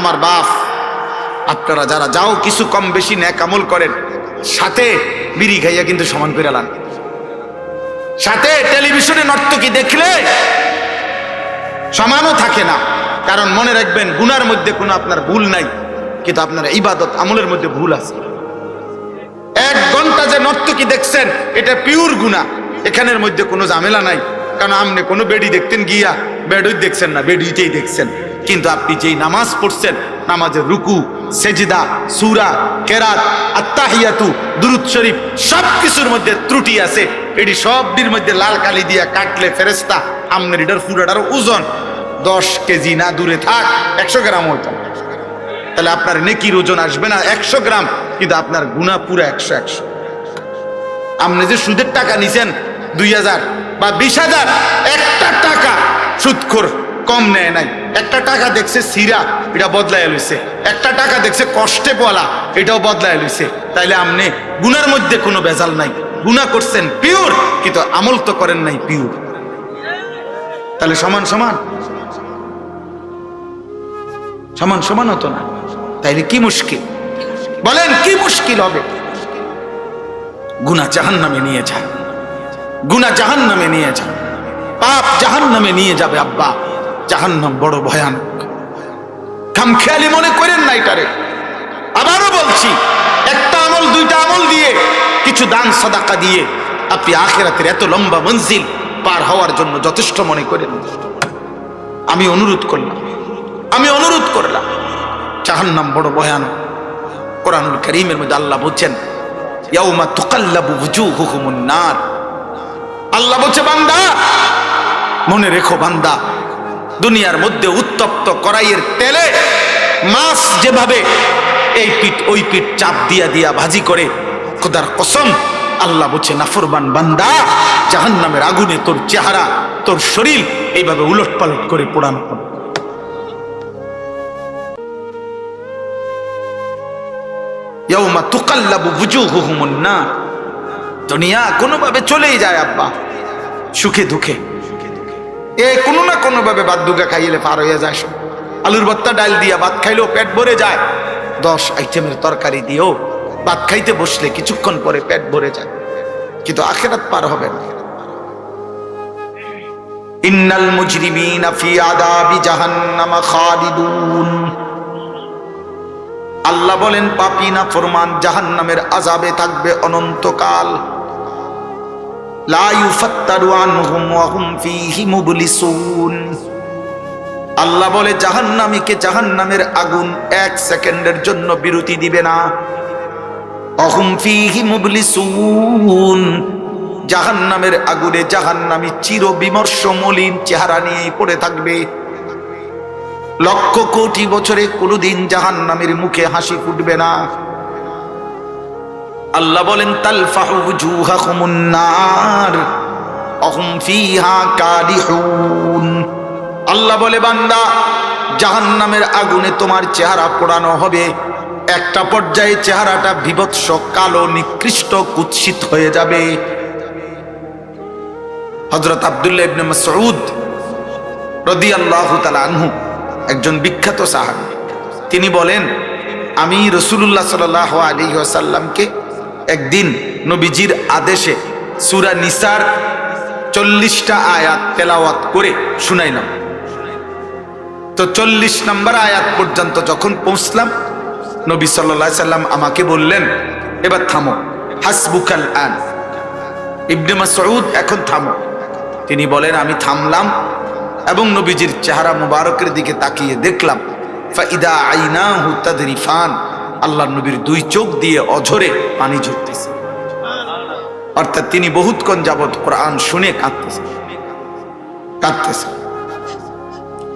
আমার বাপ, আপনারা যারা যাও কিছু কম বেশি নেক আমল করেন, সাথে বিড়ি খাইয়া কিন্তু সমান করে লান। সাথে টেলিভিশনে নর্তকী দেখলে সমানও থাকে না, কারণ মনে রাখবেন গুনার মধ্যে কোনো আপনার ভুল নাই, কিন্তু আপনার ইবাদত আমলের মধ্যে ভুল আছে। 1 ঘন্টা যে নর্তকী দেখছেন এটা পিওর গুনাহ, এখানের মধ্যে কোনো ঝামেলা নাই, কারণ আপনি কোনো বেডি দেখতেন গিয়া বেডই দেখছেন না, বেডিতেই দেখছেন। কিন্তু আপনি যেই নামাজ পড়ছেন, নামাজের রুকু, সেজদা, সূরা, কেরাত, আত্তাহিয়াতু, দুরূদ শরীফ সব কিছুর মধ্যে ত্রুটি আছে। এটি সবটির মধ্যে লাল কালি দিয়া কাটলে ফেরেশতা আমনের এটার পুরাটার ওজন 10 কেজি না দূরে থাক 100 গ্রাম হইতো, তাহলে আপনার নেকির ওজন আসবে না 100 গ্রাম, কিন্তু আপনার গুনাহ পুরো 100। আপনি যে সুদের টাকা নিছেন 2000 বা 20,000, একটা টাকা সুদখোর কম নেয় নাই। একটা টাকা দেখছে সিরা, এটা বদলায় লইছে। একটা টাকা দেখছে কষ্টে বলা, এটাও বদলায় লইছে। তাইলে আপনি গুনার মধ্যে কোনো ভেজাল নাই, গুনাহ করছেন পিওর, কিন্তু আমল তো করেন নাই পিওর। তাহলে সমান সমান সমান সমান হতো না। তাইলে কি মুশকিল বলেন, কি মুশকিল হবে? গুনাহ জাহান্নামে নিয়ে যায়, গুনাহ জাহান্নামে নিয়ে যায়, পাপ জাহান্নামে নিয়ে যাবে। আব্বা, জাহান্নাম বড় ভয়ানক, খামখেয়ালি মনে করেন না এটারে। আবারও বলছি, একটা আমল 2টা আমল দিয়ে, কিছু দান সাদাকা দিয়ে আপনি আখিরাতের এত লম্বা মঞ্জিল পার হওয়ার জন্য যথেষ্ট মনে করেন। আমি অনুরোধ করলাম, জাহান্নাম বড় ভয়ানক। কোরআনুল কারীমের মধ্যে আল্লাহ বলছেন, ইয়াউমা তুকাল্লাবু ওয়ুজুহুহুমুন নার। আল্লাহ বলছে, বান্দা মনে রেখো, বান্দা দুনিয়ার মধ্যে উত্তপ্ত কড়াইয়ের তেলে মাছ যেভাবে এই পিঠ ওই পিঠ চাপ দিয়া দিয়া ভাজি করে, খোদার কসম আল্লাহ বলছে, নাফরমান বান্দা জাহান্নামের আগুনে তোর চেহারা, তোর শরীর এইভাবে উলট পালট করে পোড়ানো হবে। ইয়াউমা তুকাল্লাবু ওয়ুজুহুহুমুন নার। দুনিয়া কোনোভাবে চলেই যায় আব্বা, সুখে দুঃখে কোনো না কোনো ভাবে ভাত দুগা খাইলে পার হইয়া যায়। আলুর ভর্তা ডাল দিয়া ভাত খাইলেও পেট ভরে যায়, 10 আইটেমের তরকারি দিয়েও ভাত খাইতে বসলে কিছুক্ষণ পরে পেট ভরে যায়, কিন্তু আখিরাত পার হবে না। ইন্নাল মুজরিমিনা ফি আযাবি জাহান্নাম খালিদুন। আল্লাহ বলেন, পাপী না ফরমান জাহান্নামের আযাবে থাকবে অনন্তকাল। লা ইউফাত্তারু আনহুম ওয়া হুম ফীহি মুবলিসুন। আল্লাহ বলে, জাহান্নামীকে জাহান্নামের আগুন 1 সেকেন্ডের জন্য বিরতি দিবে না। ওয়া হুম ফীহি মুবলিসুন। জাহান্নামের আগুনে জাহান্নামী চির বিমর্ষ মলিন চেহারা নিয়ে পড়ে থাকবে। লক্ষ কোটি বছরে কোনোদিন জাহান্নামের মুখে হাসি ফুটবে না। আল্লাহ বলেন, তালফাহু ওয়ুজুহাকুমুন নার ওয়া হুম ফীহা কালিহুন। আল্লাহ বলে, বান্দা জাহান্নামের আগুনে তোমার চেহারা পোড়ানো হবে, একটা পর্যায়ে চেহারাটা বিভৎস কালো নিকৃষ্ট কুৎসিত হয়ে যাবে। হযরত আব্দুল্লাহ ইবনে মাসউদ রাদিয়াল্লাহু তাআলা আনহু একজন বিখ্যাত সাহাবী, তিনি বলেন, আমি রাসূলুল্লাহ সাল্লাল্লাহু আলাইহি ওয়াসাল্লামকে একদিন নবীজির আদেশে সূরা নিসার 40টা আয়াত তেলাওয়াত করে শুনাইলাম। তো 40 নম্বর আয়াত পর্যন্ত যখন পৌঁছলাম, নবী সাল্লাল্লাহু আলাইহি সাল্লাম আমাকে বললেন, এবার থামো, হাসবুকাল আন। ইবনে মাসউদ, এখন থামো। তিনি বলেন, আমি থামলাম এবং নবীজির চেহারা মুবারকের দিকে তাকিয়ে দেখলাম, ফাইদা আইনাহু তাদরিফান। আল্লাহর নবীর 2 চোখ দিয়ে অঝরে পানি ঝরতেছে, অর্থাৎ তিনি বহুতক্ষণ যাবৎ কোরআন শুনে কাঁদতেছে।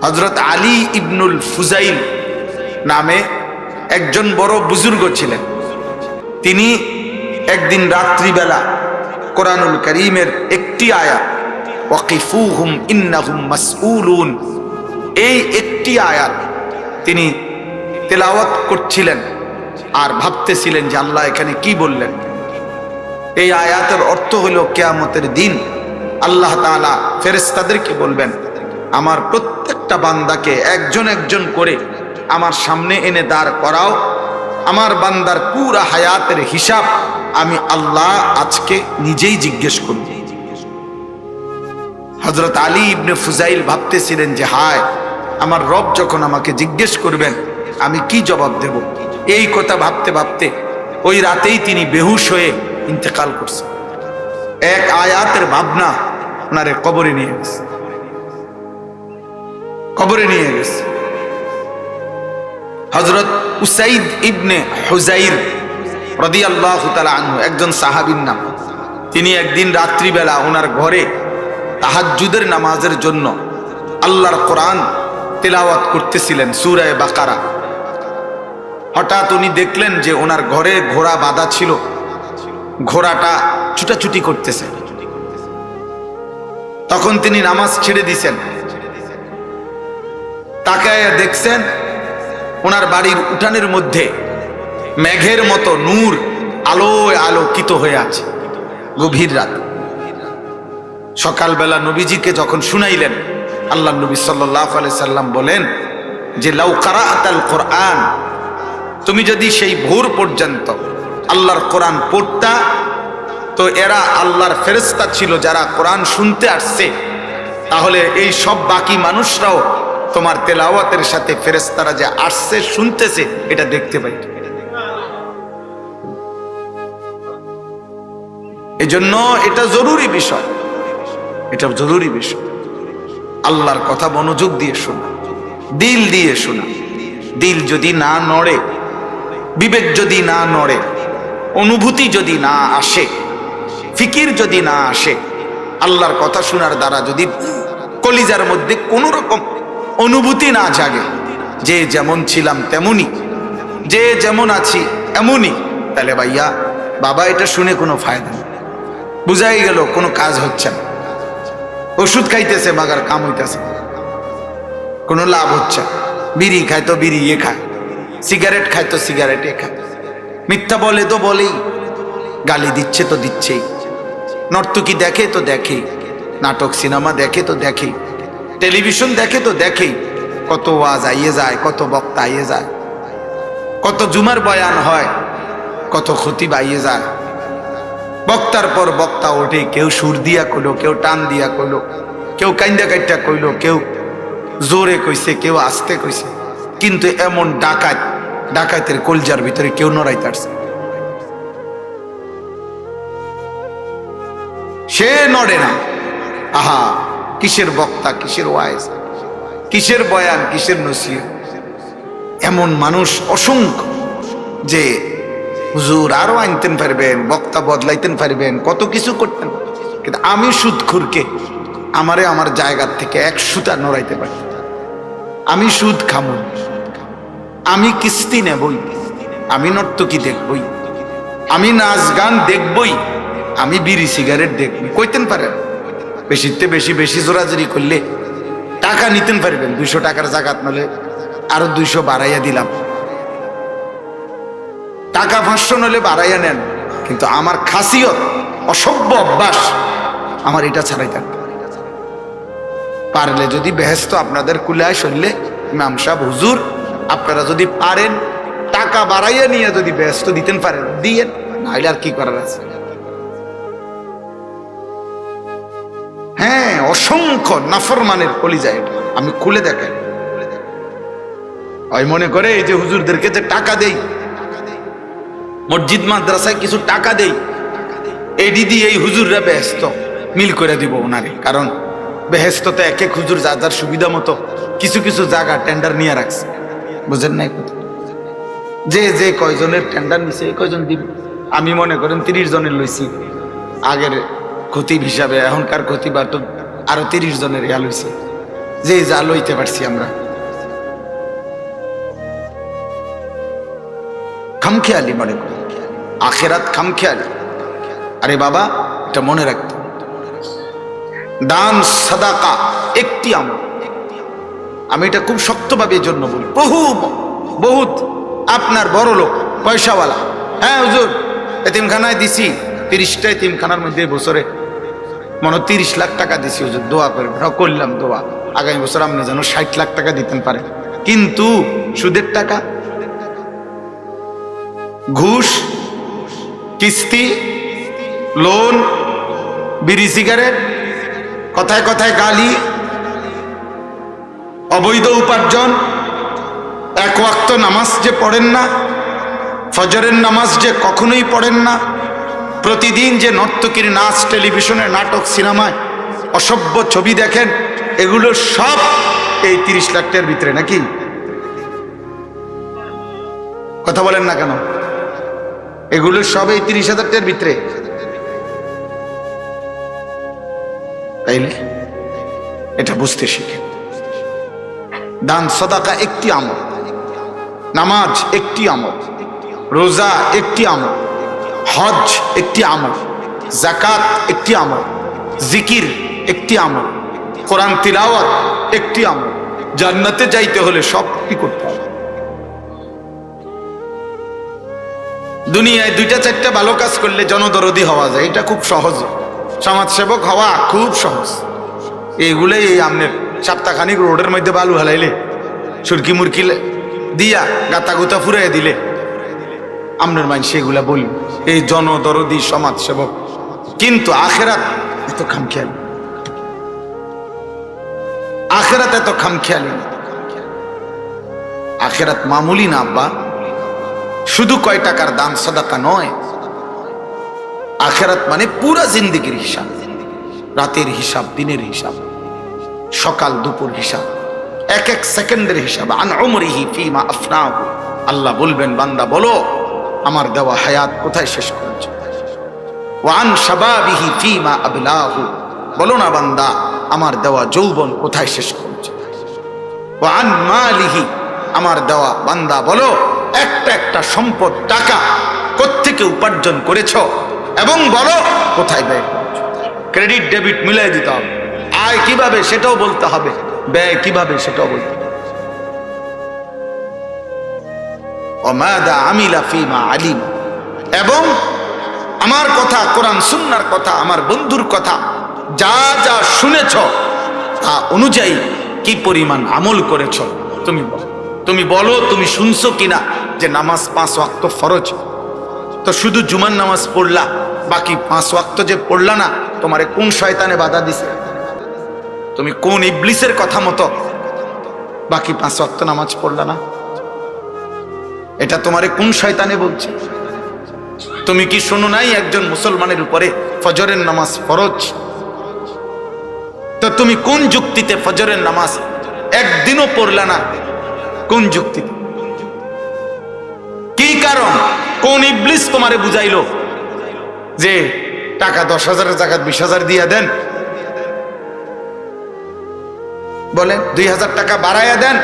হযরত আলী ইবনুল ফুজাইল নামে একজন বড় বুজুর্গ ছিলেন। তিনি একদিন রাত্রিবেলা কোরআনুল কারীমের একটি আয়াত, ওয়াকিফুহুম ইন্নাহুম মাসউলুন, এই একটি আয়াত তিনি তেলাওয়াত করছিলেন আর ভাবতেছিলেন যে আল্লাহ এখানে কি বললেন। এই আয়াতের অর্থ হলো, কিয়ামতের দিন আল্লাহ তাআলা ফেরেশতাদেরকে বলবেন, আমার প্রত্যেকটা বান্দাকে একজন একজন করে আমার সামনে এনে দাঁড় করাও, আমার বান্দার পুরা হায়াতের হিসাব আমি আল্লাহ আজকে নিজেই জিজ্ঞেস করব। হযরত আলী ইবনে ফুজাইল ভাবতেছিলেন যে হায়, আমার রব যখন আমাকে জিজ্ঞেস করবেন আমি কি জবাব দেব। এই কথা ভাবতে ভাবতে ওই রাতেই তিনি বেহুশ হয়ে ইন্তেকাল করছেন। এক আয়াতের ভাবনা ওনারে কবরে নিয়ে গেছে, কবরে নিয়ে গেছে। হযরত উসাইদ ইবনে হুযাইর রাদিয়াল্লাহু তাআলা আনহু একজন সাহাবীর নাম। তিনি একদিন রাত্রিবেলা ওনার ঘরে তাহাজ্জুদের নামাজের জন্য আল্লাহর কোরআন তেলাওয়াত করতেছিলেন, সূরা বাকারা। হঠাৎ উনি দেখলেন যে ওনার ঘরে ঘোড়া বাঁধা ছিল, ঘোড়াটা ছুটাছুটি করতেছে। তখন তিনি নামাজ ছেড়ে দিছেন, তাকায়া দেখছেন ওনার বাড়ির উঠানের মধ্যে মেঘের মতো নূর আলোয় আলোকিত হয়ে আছে। গভীর রাত, সকালবেলা নবীজিকে যখন শুনাইলেন, আল্লাহ নবী সাল্লাল্লাহু আলাইহি সাল্লাম বলেন যে লাউ কারাআতাল কোরআন, তুমি যদি সেই ভোর পর্যন্ত আল্লাহর কোরআন পড়তা, তো এরা আল্লাহর ফেরেশতা ছিল যারা কোরআন শুনতে আসছে, তাহলে এই সব বাকি মানুষরাও তোমার তেলাওয়াতের সাথে ফেরেশতারা যে আসছে শুনতেছে এটা দেখতে পাইত। এজন্য এটা জরুরি বিষয়, এটা জরুরি বিষয়। আল্লাহর কথা মনোযোগ দিয়ে শোনা, দিল দিয়ে শোনা। দিল যদি না নড়ে, বিবেক যদি না নড়ে, অনুভূতি যদি না আসে, ফিকির যদি না আসে, আল্লাহর কথা শোনার দ্বারা যদি কলিজার মধ্যে কোনো রকম অনুভূতি না জাগে, যে যেমন ছিলাম তেমনই, যে যেমন আছি এমনই, তাহলে ভাইয়া বাবা এটা শুনে কোনো ফায়দা নেই। বুঝাই গেল কোনো কাজ হচ্ছে না। ওষুধ খাইতেছে মাগার কাম হইতেছে, কোনো লাভ হচ্ছে। বিড়ি খায় তো বিড়ি এ খায়, সিগারেট খায় তো সিগারেট এ খায়, মিথ্যা বলে তো বলেই, গালি দিচ্ছে তো দিচ্ছেই, নর্তকী দেখে তো দেখেই, নাটক সিনেমা দেখে তো দেখেই, টেলিভিশন দেখে তো দেখেই। কত ওয়াজ আইয়ে যায়, কত বক্তা আইয়ে যায়, কত জুমার বয়ান হয়, কত খতিব আইয়ে যায়। বক্তার পর বক্তা ওঠে, কেউ সুর দিয়া কইলো, কেউ টান দিয়া কইলো, কেউ কাইন্দা কাইটা কইলো, কেউ জোরে কইছে, কেউ আস্তে কইছে। কিন্তু এমন ডাকাত, ডাকাতের কলজার ভিতরে কেউ নড়াইতে পারছে? সে নড়ে না। আহা, কিসের বক্তা, কিসের ওয়াইজ, কিসের বয়ান, কিসের নসিহত। এমন মানুষ অসংখ্য যে হুজুর আরো আনতেন পারবেন, বক্তা বদলাইতেন পারবেন, কত কিছু করতেন, কিন্তু আমি সুদখোরকে আমারে আমার জায়গার থেকে এক সুতা নড়াইতে পারি। আমি সুদ খামু, আমি কিস্তি নেবই, আমি নর্তকী দেখবই, আমি নাচ গান দেখবই, আমি বিড়ি সিগারেট দেখবই। কইতেন পারেন? বেশিতে বেশি বেশি জোরাজুরি করলে টাকা নিতেন পারবেন, 200 টাকার জাকাত নলে আরো 200 বাড়াইয়া দিলাম, টাকা 500 নলে বাড়াইয়া নেন। কিন্তু আমার খাসিয়ত, অসভ্য অভ্যাস, আমার এটা ছাড়াইতেন। পারলে যদি বেহেস্ত আপনাদের কুলায় শুনলে ইমাম সাহেব হুজুর আপনারা যদি পারেন টাকা বাড়াইয়া নিয়ে যদি বেহেস্ত দিতেন পারেন দিয়েন, নাহলে আর কি করার আছে। হ্যাঁ, অসংখ্য নাফরমানের কলিজা এটা, আমি খুলে দেখাই। ওই মনে করে এই যে হুজুরদেরকে যে টাকা দেই, মসজিদ মাদ্রাসায় কিছু টাকা দেই, এডি দিয়ে এই হুজুররা বেহেস্ত মিল করে দিব ওনারে। কারণ বেহেস্ততে এক এক হুজুর যা যার সুবিধা মতো কিছু কিছু জায়গা টেন্ডার নিয়ে রাখছে, বুঝেন নাই? যে যে কয়জনের টেন্ডার নিছে এই কয়জন দিব। আমি মনে করেন 30 জনের লইছি আগের খতিব হিসাবে, এখনকার খতিব তো আরো 30 জনের ইয়া লইছে, যে যা লইতে পারছি আমরা। খামখেয়ালি মনে করি, আখেরাত খামখেয়ালি। আরে বাবা, এটা মনে রাখতে, দান সাদাকা একটি আমল। আমি এটা খুব শক্তভাবে এই জন্য বলি, বহুত আপনার বড় লোক পয়সাওয়ালা, হ্যাঁ হুজুর এতিমখানায় দিছি 30টা এতিমখানার মধ্যে বছরে মনে 30 লাখ টাকা দিছি হুজুর, দোয়া করবেন। করলাম দোয়া, আগামী বছর আপনি যেন 60 লাখ টাকা দিতেন পারেন। কিন্তু সুদের টাকা, ঘুষ, কিস্তি, লোন, বিড়ি সিগারেট, কথায় কথায় গালি, অবৈধ উপার্জন, এক ওয়াক্ত নামাজ যে পড়েন না, ফজরের নামাজ যে কখনোই পড়েন না, প্রতিদিন যে নর্তকীর নাচ, টেলিভিশনের নাটক, সিনেমায় অসভ্য ছবি দেখেন, এগুলো সব এই 30 লাখ টাকার ভিতরে নাকি? কথা বলেন না কেন? এগুলো সব এই 30,000 টাকার ভিতরে। তাইলে এটা বুঝতে শিখেন। দান সদাকা একটি আমল, নামাজ একটি আমল, রোজা একটি আমল, হজ একটি আমল, যাকাত একটি আমল, জিকির একটি আমল, কোরআন তিলাওয়াত একটি আমল। জান্নাতে যাইতে হলে সব কি করতে হবে? দুনিয়ায় 2-4টা ভালো কাজ করলে জনদরদি হওয়া যায়, এটা খুব সহজ। সমাজসেবক হওয়া খুব সহজ। এইগুলাই এই আমনের সপ্তাহখানিক রোডের মধ্যে বালু হালাইলে, সুরকি মুরকি দিয়া গাতা গুতা ফুরাই দিলে আমনের মাইন সেগুলা বলি এই জনদরদি সমাজসেবক। কিন্তু আখেরাত এত খামখেয়ালি, আখেরাত এত খামখেয়ালি। আখেরাত মামুলি না আব্বা, শুধু কয় টাকার দান সাদাকা নয়। আখেরাত মানে পুরা জিন্দেগির হিসাব, রাতের হিসাব, দিনের হিসাব, সকাল দুপুর হিসাব, এক এক সেকেন্ডের হিসাব। আন উমরিহি ফিমা আফনাহু, আল্লাহ বলবেন বান্দা বলো আমার দেওয়া হায়াত কোথায় শেষ করেছো। ওয়া আন শাবাবিহি ফিমা আবলাহু, বলো না বান্দা আমার দেওয়া যৌবন কোথায় শেষ করেছো। ওয়া আন মালিহি, আমার দেওয়া বান্দা বলো একটা একটা সম্পদ টাকা কোত্থেকে উপার্জন করেছো এবং বলো কোথায় ব্যয় করেছো। ক্রেডিট ডেবিট মিলাই দিতে হবে। আয় কিভাবে সেটাও বলতে হবে, ব্যয় কিভাবে সেটাও বলতে হবে। ওমাদা আমিলা ফিমা আলিম, এবং আমার কথা, কোরআন সুন্নাহর কথা, আমার বন্ধুর কথা, যা যা শুনেছ তা অনুযায়ী কি পরিমাণ আমল করেছ তুমি বলো। তুমি বলো তুমি শুনছো কিনা যে নামাজ 5 ওয়াক্ত ফরজ, তো শুধু জুমার নামাজ পড়লা, বাকি 5 ওয়াক্ত যে পড়লা না, তোমারে কোন শয়তানে বাধা দিছে? তুমি কোন ইবলিসের কথা মতো বাকি 5 ওয়াক্ত নামাজ পড়লা না? এটা তোমারে কোন শয়তানে বলছে? তুমি কি শোনো নাই একজন মুসলমানের উপরে ফজরের নামাজ ফরজ? তো তুমি কোন যুক্তিতে ফজরের নামাজ একদিনও পড়লা না? কোন যুক্তিতে? কি কারণ? কোন ইবলিস তোমারে বুঝাইলো যে টাকা 10,000-এর জায়গায় 20,000 দিয়ে দেন, বলেন 2,000 টাকা বাড়াইয়া দেন?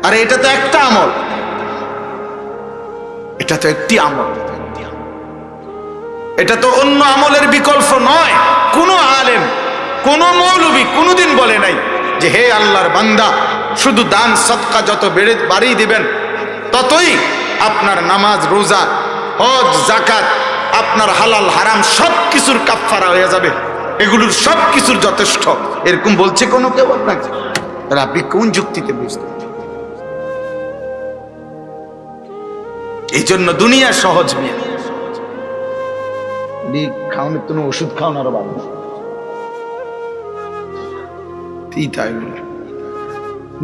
আরে এটা তো একটা আমল, এটা তো একটি আমল, এটা তো অন্য আমলের বিকল্প নয়। কোন আলেম, কোন মৌলবী কোনদিন বলে নাই যে হে আল্লাহর বান্দা শুধু দান সদকা যত বাড়িয়ে দিবেন ততই আপনার নামাজ, রোজা, হজ, যাকাত, আপনার হালাল হারাম সব কিছুর কাফফারা হয়ে যাবে, এগুলোর সব কিছুর যথেষ্ট, এরকম বলছে কোনো কেউ আপনাকে? আপনি কোন যুক্তিতে বুঝতে? এই জন্য দুনিয়া সহজ মেয়ে খাওয়ানোর তুমি ওষুধ খাওয়ানো আরো ভালো।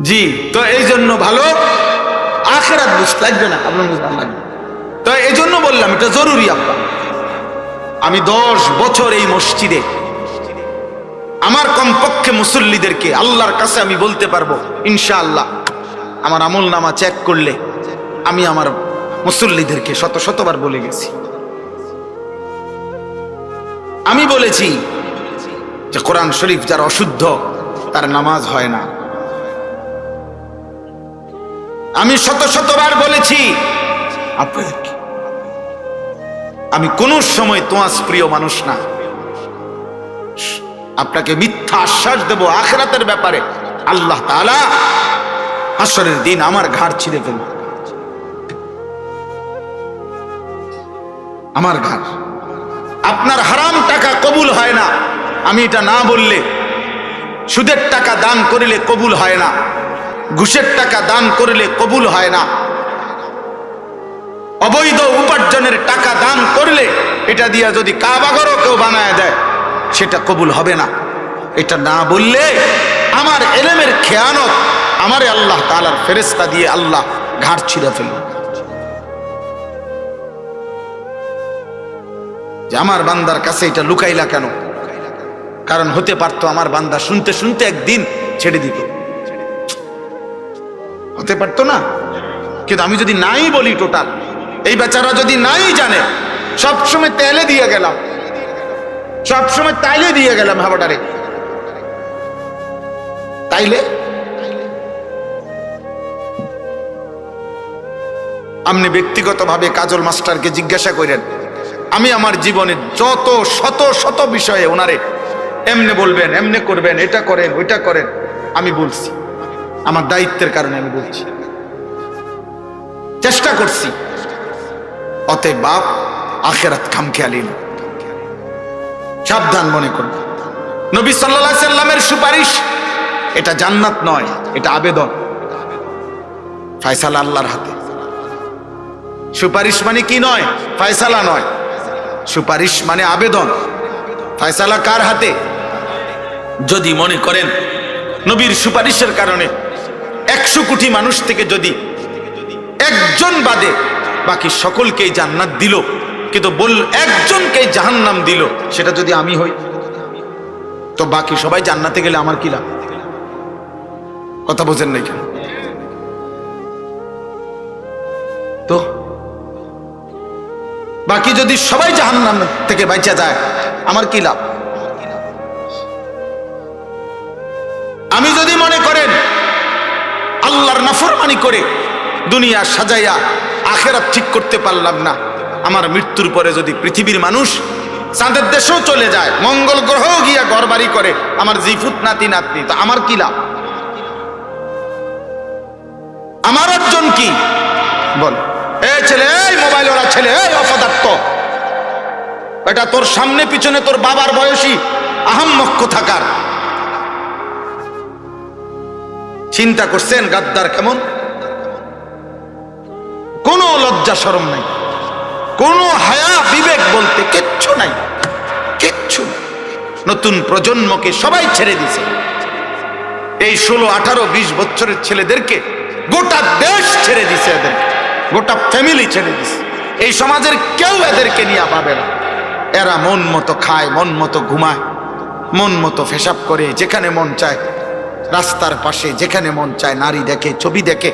জি, তো এই জন্য ভালো আখেরাত বুঝতে লাগবে না, আপনার বুঝতে লাগবে। তো এই জন্য বললাম এটা জরুরি। আব্বা আমি 10 বছর এই মসজিদে আমার কমপক্ষে মুসল্লিদেরকে আল্লাহর কাছে আমি বলতে পারবো ইনশাআল্লাহ, আমার আমল নামা চেক করলে আমি আমার মুসল্লিদেরকে শতবার বলে গেছি। আমি বলেছি যে কোরআন শরীফ যার অশুদ্ধ তার নামাজ হয় না। আমি শতবার বলেছি আপনাদেরকে, আমি কোন সময় তোমার প্রিয় মানুষ না, আপনাকে মিথ্যা আশ্বাস দেব আখিরাতের ব্যাপারে। আল্লাহ তাআলা হাসরের দিন আমার ঘাড় ছিঁড়ে ফেলবে, আমার ঘাড়। আপনার হারাম টাকা কবুল হয় না, আমি এটা না বললে, সুদের টাকা দান করিলে কবুল হয় না, ঘুষের টাকা দান করলে কবুল হয় না, অবৈধ উপার্জনের টাকা দান করলে এটা দিয়া যদি কাবাঘরও কেউ বানায় দেয় সেটা কবুল হবে না। এটা না বললে আমার এলেমের খেয়ানত আমারে আল্লাহ তাআলার ফেরেশতা দিয়ে আল্লাহ ঘাড় ছিঁড়ে ফেলবে। যে আমার বান্দার কাছে এটা লুকাইলা কেন? কারণ হতে পারতো আমার বান্দা শুনতে শুনতে একদিন ছেড়ে দিত, হতে পারতো না? কিন্তু আমি যদি নাই বলি, টোটাল এই বেচারা যদি নাই জানে, সবসময় তেলে দিয়ে গেলাম, সবসময় তাইলে দিয়ে গেলাম হাবাটারে, তাইলে আপনি ব্যক্তিগতভাবে কাজল মাস্টারকে জিজ্ঞাসা করেন, আমি আমার জীবনে যত শত শত বিষয়ে ওনারে এমনে বলবেন, এমনে করবেন, এটা করেন, ওইটা করেন, আমি বলছি, আমার দায়িত্বের কারণে আমি বলছি, চেষ্টা করছি। অতএব বাপ আখিরাত খামখেয়ালি না, সাবধান মনে করুন। নবী সাল্লাল্লাহু আলাইহি সাল্লামের সুপারিশ এটা জান্নাত নয়, এটা আবেদন, ফয়সালা আল্লাহর হাতে। সুপারিশ মানে কি নয়? ফয়সালা নয়, সুপারিশ মানে আবেদন। ফয়সালা কার হাতে? যদি মনে করেন নবীর সুপারিশের কারণে 100 কোটি মানুষ থেকে যদি একজন বাদে বাকি সকলকেই জান্নাত দিল, কিন্তু একজনকেই জাহান্নাম দিল, সেটা যদি আমি হই, তো বাকি সবাই জান্নাতে গেলে আমার কি লাভ? কথা বোঝেন নাই কেন? তো বাকি যদি সবাই জাহান্নাম থেকে বাঁচা যায়, আমার কি লাভ? আমি যদি মনে করেন আল্লাহর নাফরমানি করে দুনিয়া সাজাইয়া আখিরাত ঠিক করতে পারলাম না, আমার মৃত্যুর পরে যদি পৃথিবীর মানুষ চাঁদের দেশেও চলে যায়, মঙ্গল গ্রহেও গিয়া ঘরবাড়ি করে, আমার জিফুত নাতি নাতনি, তো আমার কি লাভ? আমার অর্জন কি? বল এই ছেলে, এই মোবাইল ওরা ছেলে, এই অপদার্থ, এটা তোর সামনে পিছনে তোর বাবার বয়সী আহাম্মক থাকার। চিন্তা করছেন গাদ্দার কেমন? কোনো লজ্জা শরম নাই, কোনো হায়া বিবেক বলতে কিচ্ছু নাই, কিচ্ছু। নতুন প্রজন্মকে সবাই ছেড়ে দিছে। এই 16, 18, 20 বছরের ছেলেদেরকে গোটা দেশ ছেড়ে দিছে, এদের গোটা ফ্যামিলি ছেড়ে দিছে। এই সমাজের কেউ এদেরকে নিয়ে পাবে না। এরা মন মতো খায়, মন মতো ঘুমায়, মন মতো পেশাব করে, যেখানে মন চায় রাস্তার পাশে, যেখানে মন চায় নারী দেখে, ছবি দেখে,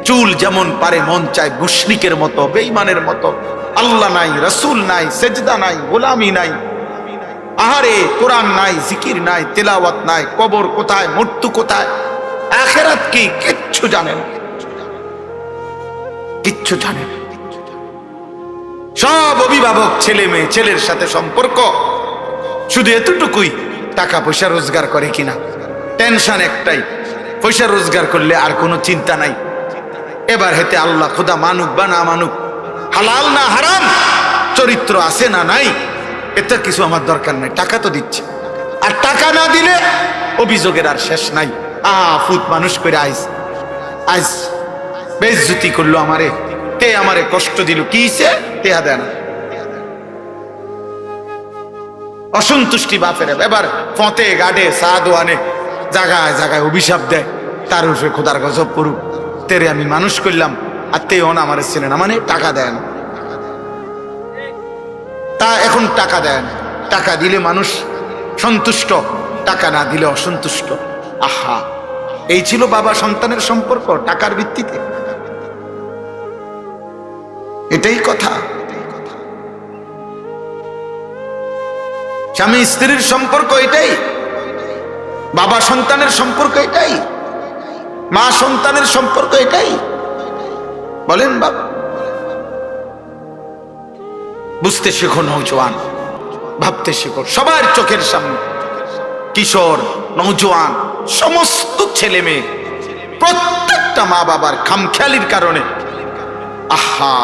চুল যেমন পারে মন চায় মুশরিকের মতো, বেঈমানের মতো। আল্লাহ নাই, রাসূল নাই, সেজদা নাই, গোলামি নাই, আহারে কোরআন নাই, জিকির নাই, তেলাওয়াত নাই, কবর কোথায়, মৃত্যু কোথায়, আখিরাত কি, কিচ্ছু জানে না, কিচ্ছু জানে না। সব অভিভাবক ছেলে মেয়ে, ছেলের সাথে সম্পর্ক শুধু এতটুকুই, টাকা পয়সা রোজগার করে কিনা, টেনশন একটাই, পয়সা রোজগার করলে আর কোনো চিন্তা নাই। এবার হেতে আল্লাহ খোদা মানুক বা না মানুক, হালাল না হারাম, চরিত্র আছে না নাই, এটা কিছু আমার দরকার নাই, টাকা তো দিচ্ছে। আর টাকা না দিলে অভিযোগের আর শেষ নাই। ফুত মানুষ করে আইস বেইজ্জতি করলো আমারে, তে আমারে কষ্ট দিল, কি সে টেহা দেয় না, অসন্তুষ্টি বাপের। এবার ফতে গাডে সাধু আনে, জায়গায় জায়গায় অভিশাপ দেয়, তার উপরে খোদার গজব করুক, তেরে আমি মানুষ করলাম আর তে অন আমার ছিলেন না, মানে টাকা দেয় না। তা এখন টাকা দেয় না, টাকা দিলে মানুষ সন্তুষ্ট, টাকা না দিলে অসন্তুষ্ট। আহা, এই ছিল বাবা সন্তানের সম্পর্ক, টাকার ভিত্তিতে। এটাই কথা। স্বামী স্ত্রীর সম্পর্ক এটাই, বাবা সন্তানের সম্পর্ক এটাই, মা সন্তানের সম্পর্ক এটাই। বলেন বাবা, বুঝতে শেখো নওজোয়ান, ভাবতে শেখো। সবার চোখের সামনে কিশোর, নওজোয়ান, সমস্ত ছেলে মেয়ে, প্রত্যেকটা মা বাবার খামখেয়ালির কারণে আহা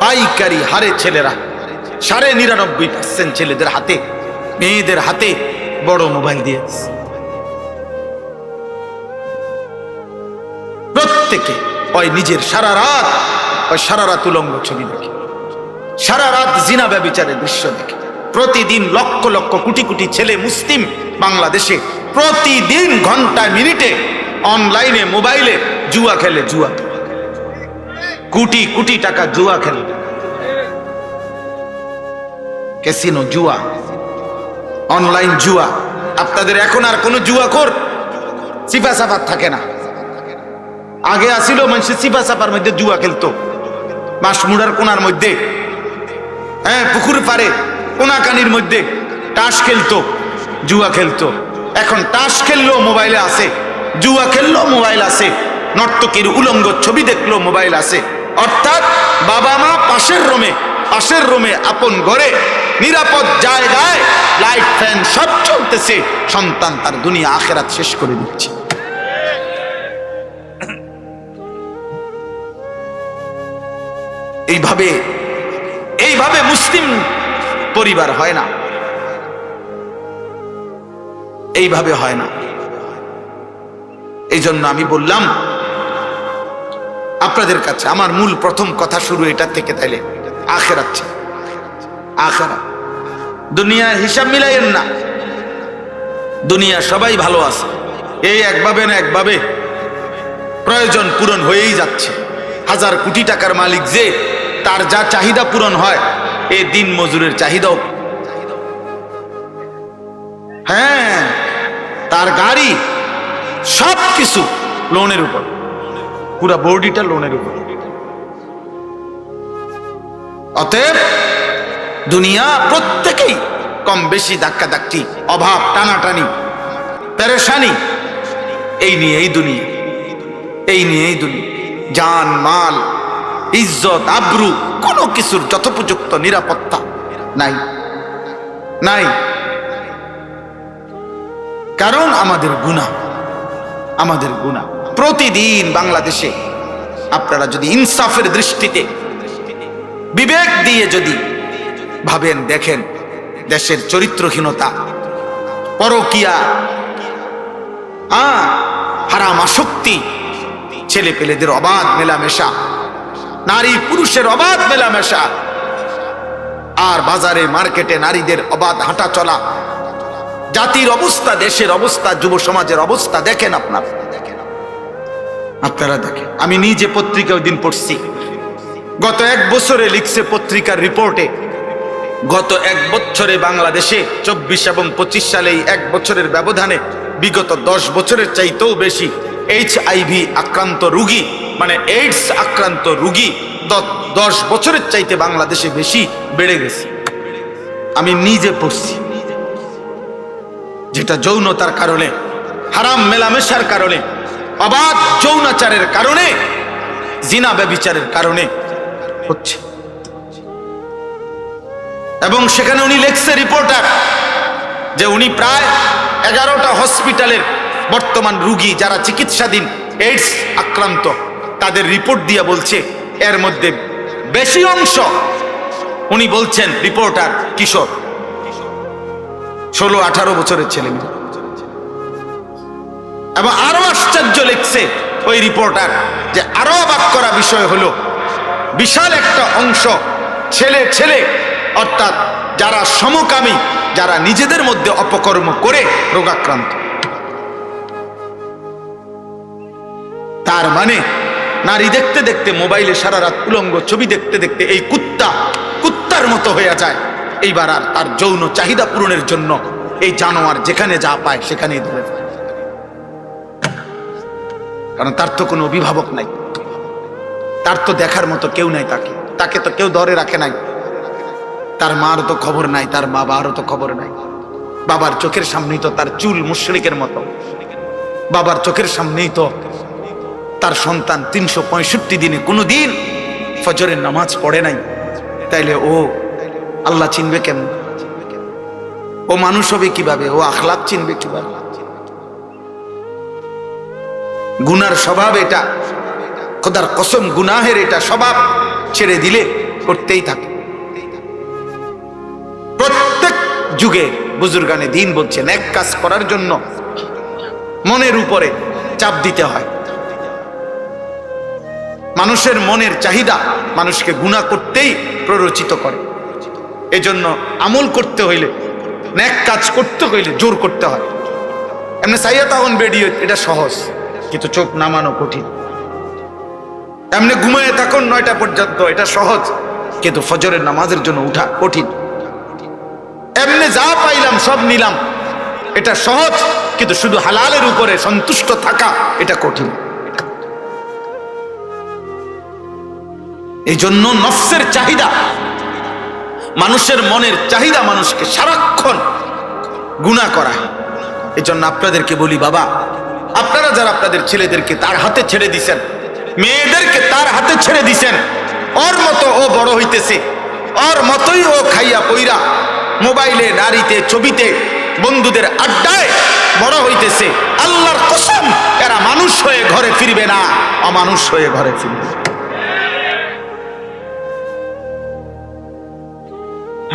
পাইকারি হারে ছেলেরা 99.5% ছেলেদের হাতে, মেয়েদের হাতে বড় মোবাইল দিয়ে। প্রত্যেকে ওই নিজের সারা রাত উলঙ্গ ছবি দেখে, সারা রাত জিনা ব্যভিচারের দৃশ্য দেখে। প্রতিদিন লক্ষ লক্ষ কোটি কোটি ছেলে মুসলিম বাংলাদেশে প্রতিদিন ঘন্টায় মিনিটে অনলাইনে মোবাইলে জুয়া খেলে, জুয়া, কোটি কোটি টাকা জুয়া খেলে, ক্যাসিনো জুয়া, অনলাইন জুয়া। আপনাদের এখন আর কোনো জুয়াখোর সিফা সাফার থাকে না। আগে আসিল মানুষ সিফা সাফার মধ্যে জুয়া খেলতো, মাসমুড়ার কোনার মধ্যে, হ্যাঁ, পুকুর পাড়ে কোনাকানির মধ্যে তাস খেলতো, জুয়া খেলতো। এখন তাস খেললেও মোবাইলে আছে, জুয়া খেললেও মোবাইল আছে, নর্তকীর উলঙ্গ ছবি দেখলেও মোবাইল আছে। অর্থাৎ বাবা মা পাশের রুমে আপন ঘরে নিরাপদ জায়গায় লাইট ফ্যান সব চলতেছে, সন্তান তার দুনিয়া আখেরাত শেষ করে দিচ্ছে। এইভাবে মুসলিম পরিবার হয় না, এইভাবে হয় না। এই জন্য আমি বললাম আপনাদের কাছে, আমার মূল প্রথম কথা শুরু এটা থেকে, তাইলে আখেরাত, আখেরাত। দুনিয়া হিসাব মিলাইয়েন না, দুনিয়া সবাই ভালো আছে, এই একভাবে না একভাবে প্রয়োজন পূরণ হয়েই যাচ্ছে। হাজার কোটি টাকার মালিক যে, তার যা চাহিদা পূরণ হয়, এই দিন মজুরের চাহিদাও, হ্যাঁ, তার গাড়ি সব কিছু লোনের উপর, পুরা বডিটা লোনের উপর। অতএব দুনিয়া প্রত্যেকেই কম বেশি ধাক্কাধাক্কি, অভাব, টানাটানি, পেরেশানি, এই নিয়েই দুনিয়া, এই নিয়েই দুনিয়া। জান মাল, ইজ্জত, আব্রু, কোনো কিছুর যথোপযুক্ত নিরাপত্তা নাই, নাই। কারণ আমাদের গুনাহ, আমাদের গুনাহ। প্রতিদিন বাংলাদেশে আপনারা যদি ইনসাফের দৃষ্টিতে বিবেক দিয়ে যদি ভাবেন, দেখেন দেশের চরিত্রহীনতা, পরকিয়া, হারাম আসক্তি, ছেলে পেলেদের অবাধ মেলামেশা, নারী পুরুষের অবাধ মেলামেশা, আর বাজারে মার্কেটে নারীদের অবাধ হাঁটা চলা, জাতির অবস্থা, দেশের অবস্থা, যুব সমাজের অবস্থা দেখেন আপনারা দেখেন। আমি নিজে পত্রিকা ওই দিন পড়ছি, গত 1 বছরে লিখছে পত্রিকার রিপোর্টে, গত 1 বছরে বাংলাদেশে 24 এবং 25 সালে এই 1 বছরের ব্যবধানে বিগত 10 বছরের চাইতেও বেশি HIV আক্রান্ত রোগী, মানে এইডস আক্রান্ত রোগী 10 বছরের চাইতে বাংলাদেশে বেশি বেড়ে গেছে। আমি নিজে পড়ছি, যেটা যৌনতার কারণে, হারাম মেলামেশার কারণে, অবাধ যৌনাচারের কারণে, জিনা ব্যভিচারের কারণে হচ্ছে। এবং সেখানে উনি লেখছে, রিপোর্টার, যে উনি প্রায় 11টা হসপিটালের বর্তমান রোগী যারা চিকিৎসাধীন এইডস আক্রান্ত, তাদের রিপোর্ট দিয়ে বলছে এর মধ্যে বেশি অংশ, উনি বলছেন রিপোর্টার, কিশোর, 16-18 বছরের ছেলে মেয়ে। এবং আরো আশ্চর্য লিখছে ওই রিপোর্টার, যে আরো অবাক করা বিষয় হলো বিশাল একটা অংশ ছেলে, অর্থাৎ যারা সমকামী, যারা নিজেদের মধ্যে অপকর্ম করে রোগাক্রান্ত। তার মানে নারী দেখতে দেখতে, মোবাইলে সারা রাত উলঙ্গ ছবি দেখতে দেখতে এই কুত্তার মতো হয়ে যায়। এইবার আর তার যৌন চাহিদা পূরণের জন্য এই জানোয়ার যেখানে যা পায় সেখানেই ধরে ফেলে। কারণ তার তো কোনো অভিভাবক নাই, তার তো দেখার মতো কেউ নাই, তাকে তো কেউ ধরে রাখে নাই, তার মার তো খবর নাই, তার বাবারও তো খবর নাই। বাবার চোখের সামনেই তো তার চুল মুশরিকের মতো, বাবার চোখের সামনেই তো তার সন্তান 365 দিনে কোনোদিন ফজরের নামাজ পড়ে নাই। তাইলে ও আল্লাহ চিনবে কেমন? ও মানুষ হবে কিভাবে? ও আখলাক চিনবে কিভাবে? গুনার স্বভাব এটা, খোদার কসম, গুনাহের এটা স্বভাব ছেড়ে দিলে করতেই থাকে। প্রত্যেক যুগে বুজুর্গানে দ্বীন বলছেন, এক কাজ করার জন্য মনের উপরে চাপ দিতে হয়, মানুষের মনের চাহিদা মানুষকে গুনাহ করতেই প্ররোচিত করে। এজন্য আমল করতে হইলে, নেক কাজ করতে হইলে জোর করতে হয়। এমনি সাইয়া তখন বেরিয়ে এটা সহজ, কিন্তু চোখ নামানো কঠিন। এমনি ঘুমায় তখন 9টা পর্যন্ত এটা সহজ, কিন্তু ফজরের নামাজের জন্য উঠা কঠিন। এমনি যা পাইলাম সব নিলাম এটা সহজ, কিন্তু শুধু হালালের উপরে সন্তুষ্ট থাকা এটা কঠিন। এই জন্য নফসের চাহিদা, মানুষের মনের চাহিদা মানুষকে সারাক্ষণ গুনাহ করায়। এই জন্য আপনাদেরকে বলি, বাবা আপনারা যারা আপনাদের ছেলেদেরকে তার হাতে ছেড়ে দিছেন, মেয়েদেরকে তার হাতে ছেড়ে দিছেন, ওর মতো ও বড় হইতেছে, ওর মতোই ও খাইয়া পইরা মোবাইলে, নারীতে, ছবিতে, বন্ধুদের আড্ডায় বড় হইতেছে। আল্লাহর কসম এরা মানুষ হয়ে ঘরে ফিরবে না, অমানুষ হয়ে ঘরে ফিরবে।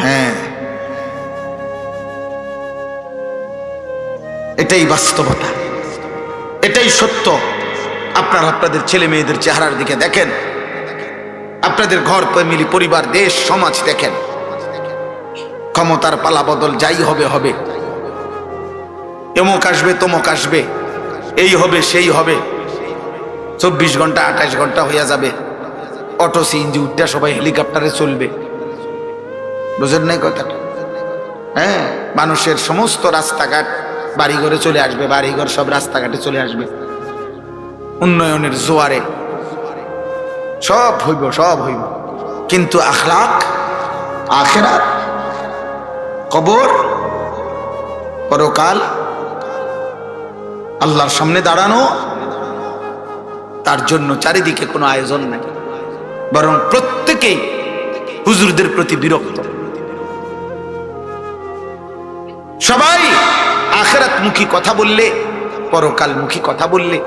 হ্যাঁ, এটাই বাস্তবতা, এটাই সত্য। আপনারা আপনাদের ছেলে মেয়েদের চেহারার দিকে দেখেন, আপনাদের ঘর, ফ্যামিলি, পরিবার, দেশ, সমাজ দেখেন। ক্ষমতার পালা বদল যাই হবে হবে, এমক আসবে তমক আসবে, এই হবে সেই হবে, 24 ঘন্টা 28 ঘন্টা হইয়া যাবে, অটো সিএনজি উঠটা সবাই হেলিকপ্টারে চলবে। বুঝেন নাই কথাটা? হ্যাঁ, মানুষের সমস্ত রাস্তাঘাট বাড়িঘরে চলে আসবে, বাড়িঘর সব রাস্তাঘাটে চলে আসবে, উন্নয়নের জোয়ারে সব হইব, সব হইব। কিন্তু আখলাক, আখিরাত, কবর, পরকাল, আল্লাহর সামনে দাঁড়ানো, তার জন্য চারিদিকে কোনো আয়োজন নাই। বরং প্রত্যেকেই হুজুরদের প্রতি বিরক্ত। সবাই আখিরাতমুখী কথা বললে, পরকালমুখী কথা বললে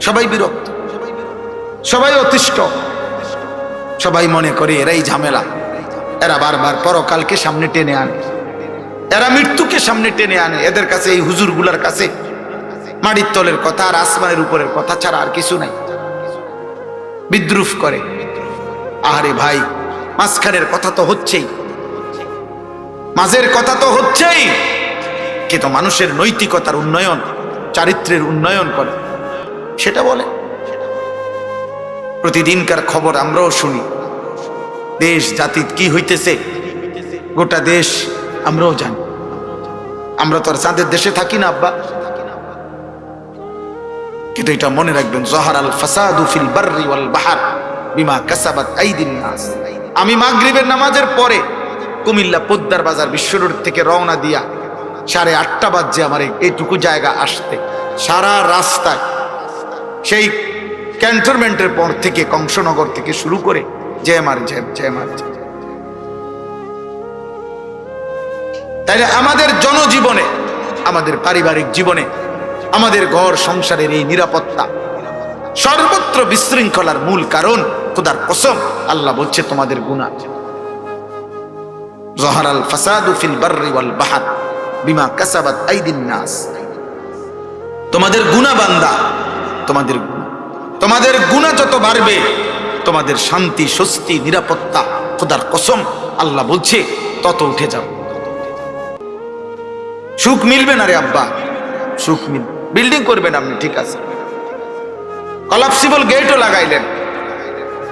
সবাই বিরক্ত, সবাই অতিষ্ঠ, সবাই মনে করে এরাই ঝামেলা। এরা বারবার পরকালকে সামনে টেনে আনে, এরা মৃত্যুকে সামনে টেনে আনে। এদের কাছে, এই হুজুরগুলার কাছে মাটির তলের কথা আর আসমানের উপরের কথা ছাড়া আর কিছু নাই। বিদ্রুপ করে। আরে ভাই, মাঝখানের কথা তো হচ্ছেই, মাঝের কথা তো হচ্ছেই, কিন্তু মানুষের নৈতিকতার উন্নয়ন, চারিত্রের উন্নয়ন করে সেটা বলে। প্রতিদিনকার খবর আমরাও শুনি, দেশ জাতি কি হইতেছে গোটা দেশ আমরাও জানি। আমরা তো আর চাঁদের দেশে থাকি না আব্বা। কিন্তু এটা মনে রাখবেন, জহারাল ফাসাদু ফিল বাররি ওয়াল বাহর বিমা কাসাবাত আইদিন নাস। আমি মাগরিবের নামাজের পরে কুমিল্লা পোদ্দার বাজার বিশ্ব রোড থেকে রওনা দিয়া 8:30 বাজে আমার এইটুকু জায়গা আসতে, সারা রাস্তায় সেই ক্যান্টনমেন্টের পর থেকে, কংসনগর থেকে শুরু করে জেএমআর জ্যাম, জেএমআর জ্যাম। তাইলে আমাদের জনজীবনে, আমাদের পারিবারিক জীবনে, আমাদের ঘর সংসারের এই নিরাপত্তা, সর্বত্র বিশৃঙ্খলার মূল কারণ, খোদার কসম আল্লাহ বলছে তোমাদের গুনাহ। জহারাল ফাসাদু ফিল বাররি ওয়াল বাহর বিমা কাসাবাত আইদিন নাস। তোমাদের গুনাহ বান্দা, তোমাদের গুনাহ, তোমাদের গুনাহ যত বাড়বে, তোমাদের শান্তি, স্বস্তি, নিরাপত্তা, খোদার কসম আল্লাহ বলছে তত উঠে যাও। সুখ মিলবে না রে আব্বা, সুখ মিলবে। বিল্ডিং করবেন আপনি, ঠিক আছে, কলাপসিবল গেটও লাগাইলেন,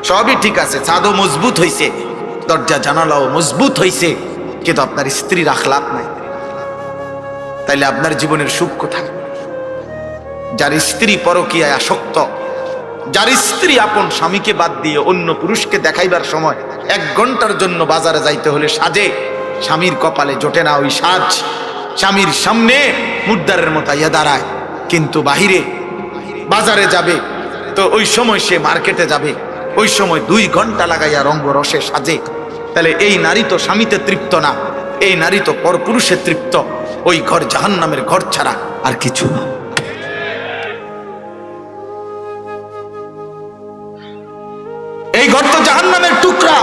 সবই ঠিক আছে, ছাদও মজবুত হইছে, দরজা জানালাও মজবুত হইছে, কিন্তু আপনার স্ত্রীর আখলাক নাই। তাইলে আপনার জীবনের সুখ কোথায়? যার স্ত্রী পরকীয়ায় আসক্ত, যার স্ত্রী আপন স্বামীকে বাদ দিয়ে অন্য পুরুষকে দেখাইবার সময় 1 ঘন্টার জন্য বাজারে যাইতে হলে সাজে, স্বামীর কপালে জোটে না ওই সাজ, স্বামীর সামনে মুদ্দারের মতো ইয়া দাঁড়ায়, কিন্তু বাহিরে বাজারে যাবে তো ওই সময় সে মার্কেটে যাবে, ওই সময় 2 ঘন্টা লাগাইয়া রঙ্গ রসে সাজে। তাহলে এই নারী তো স্বামীতে তৃপ্ত না, এই নারী তো পরপুরুষে তৃপ্ত। ওই ঘর জাহান্নামের ঘর ছাড়া আর কিছু না। এই ঘর তো জাহান্নামের টুকরা।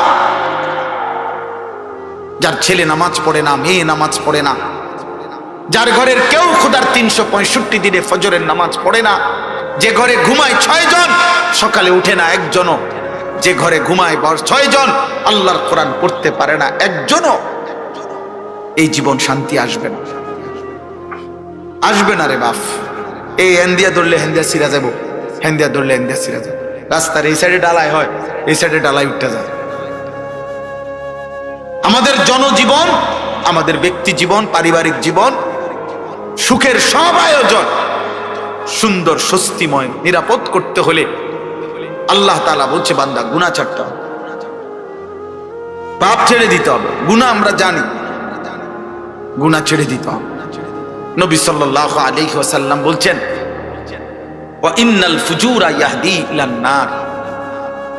যার ছেলে নামাজ পড়ে না, মেয়ে নামাজ পড়ে না, যার ঘরের কেউ খোদার 365 দিনে ফজরের নামাজ পড়ে না, যে ঘরে ঘুমায় 6 জন সকালে উঠে না একজনও, যে ঘরে ঘুমায় 6 জন আল্লাহর কোরআন পড়তে পারে না একজনও, এই জীবন শান্তি আসবে না, আসবে না রে বাপ। এই হেন্দিয়া ধরলে হেন্দিয়া সিরা যাব, হেন্দিয়া ধরলে হেন্দিয়া সিরা যাব। রাস্তার এই সাইডে ডালাই হয়, এই সাইডে ডালাই উঠতে যায়। আমাদের জনজীবন, আমাদের ব্যক্তি জীবন, পারিবারিক জীবন, সুখের সব আয়োজন সুন্দর, স্বস্তিময়, নিরাপদ করতে হলে আল্লাহ তাআলা বলছে বান্দা গুনাহ ছাড়তে হবে, পাপ ছেড়ে দিতে হবে। গুনাহ আমরা জানি, গুনাহ ছেড়ে দিতে হবে। নবী সাল্লাল্লাহু আলাইহি ওয়াসাল্লাম বলছেন ওয়া ইন্নাল ফুজুরা ইয়াহদি ইলান নার।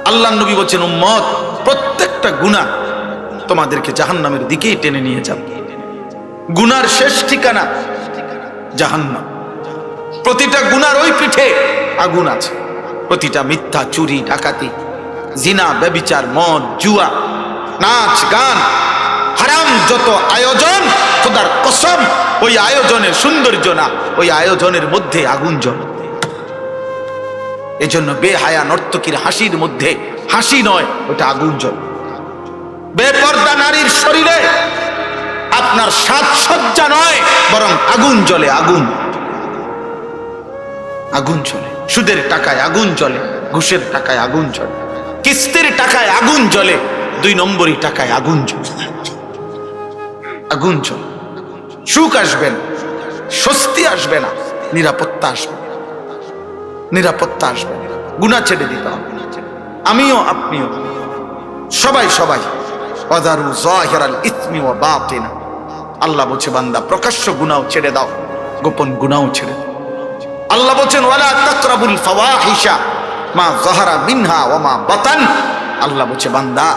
আল্লাহর নবী বলছেন উম্মত, প্রত্যেকটা গুনাহ তোমাদেরকে জাহান্নামের দিকেই টেনে নিয়ে যাবে। গুনার শেষ ঠিকানা জাহান্নাম। প্রতিটা গুনার ওই পিঠে আগুন আছে। প্রতিটা মিথ্যা, চুরি, ডাকাতি, জিনা, ব্যভিচার, মদ, জুয়া, নাচ, গান, হারাম যত আয়োজন, খোদার কসম ওই আয়োজনের সৌন্দর্য না, ওই আয়োজনের মধ্যে আগুন জ্বলে। এজন্য বেহায়া নর্তকীর হাসির মধ্যে হাসি নয়, ওটা আগুন জ্বলে। বেপর্দা নারীর শরীরে আপনার সাজসজ্জা নয়, বরং আগুন জ্বলে, আগুন, আগুন জ্বলে। সুদের টাকায় আগুন জ্বলে, ঘুষের টাকায় আগুন জ্বলে, কিস্তির টাকায় আগুন জ্বলে, 2 নম্বরই টাকায় আগুন জ্বলে, আগুন জ্বলে। সুখ আসবে না, স্বস্তি আসবে না, নিরাপত্তা আসবে, নিরাপত্তা আসবে। গুনাহ ছেড়ে দিতে হবে, আমিও আপনিও, সবাই সবাই। ওয়াজারু যাহিরাল ইসমি ওয়া বাতিনা। আল্লাহ বলছে বান্দা প্রকাশ্য গুনাহ ছেড়ে দাও, গোপন গুনাহ ছেড়ে দাও। আল্লাহ বলছেন ওয়ালা তাকরাবুল ফাওয়াহিশা মা যাহারা মিনহা ওয়া মা বাতান। আল্লাহ বলছে বান্দা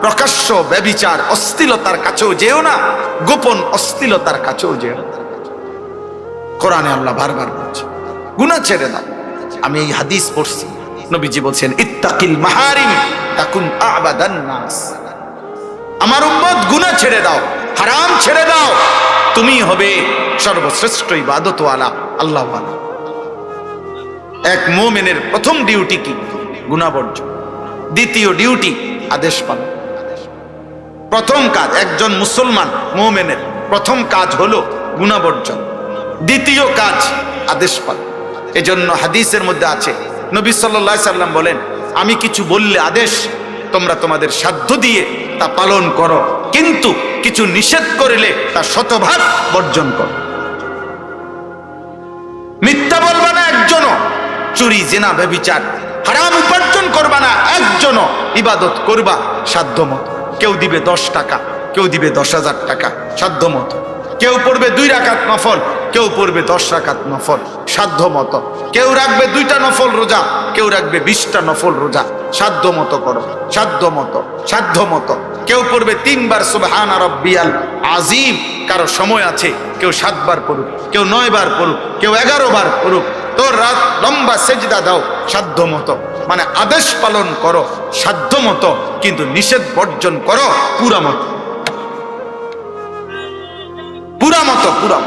প্রকাশ্য ব্যভিচার, অশ্লীলতার কাছেও যেও না, গোপন অশ্লীলতার কাছেও যেও না। কোরআনে আল্লাহ বারবার বলছে গুনাহ ছেড়ে দাও। আমি এই হাদিস পড়ছি, নবীজি বলছেন ইত্তাকিল মাহারিম তাকুন আবাদান নাস। আমার উম্মত গুনাহ ছেড়ে দাও, হারাম ছেড়ে দাও, তুমি হবে সর্বশ্রেষ্ঠ ইবাদতওয়ালা, আল্লাহওয়ালা। এক মুমিনের প্রথম ডিউটি কি? গুনাহ বর্জন। দ্বিতীয় ডিউটি আদেশ পালন। প্রথম কাজ একজন মুসলমান মুমিনের প্রথম কাজ হলো গুনাহ বর্জন, দ্বিতীয় কাজ আদেশ পালন। এজন্য হাদিসের মধ্যে আছে নবী সাল্লাল্লাহু আলাইহি সাল্লাম বলেন আমি কিছু বললে আদেশ তোমরা তোমাদের সাধ্য দিয়ে তা পালন করো, কিন্তু কিছু নিষেধ করলে তা শতভাগ বর্জন করো। মিথ্যা বলবা না একজনও, চুরি, জিনা, ব্যভিচার, হারাম উপার্জন করবা না একজনও, ইবাদত করবা সাধ্য মতো। কেউ দিবে 10 টাকা, কেউ দিবে 10,000 টাকা সাধ্য মতো। কেউ পড়বে 2 রাকাত নফল, কেউ পড়বে 10 রাকাত নফল সাধ্য মতো। কেউ রাখবে 2টা নফল রোজা, কেউ রাখবে 20টা নফল রোজা। সাধ্য মতো করো, সাধ্য মতো, সাধ্য মতো। কেউ পড়বে 3 বার সুবহানা রাব্বিয়াল আযীম, কারো সময় আছে কেউ 7 বার পড়ুক, কেউ 9 বার পড়ুক, কেউ 11 বার পড়ুক। তো রাত লম্বা সেজদা দাও সাধ্য মতো। মানে আদেশ পালন করো সাধ্য মতো, কিন্তু নিষেধ বর্জন করো পুরা মতো, পুরা মতো, পুরা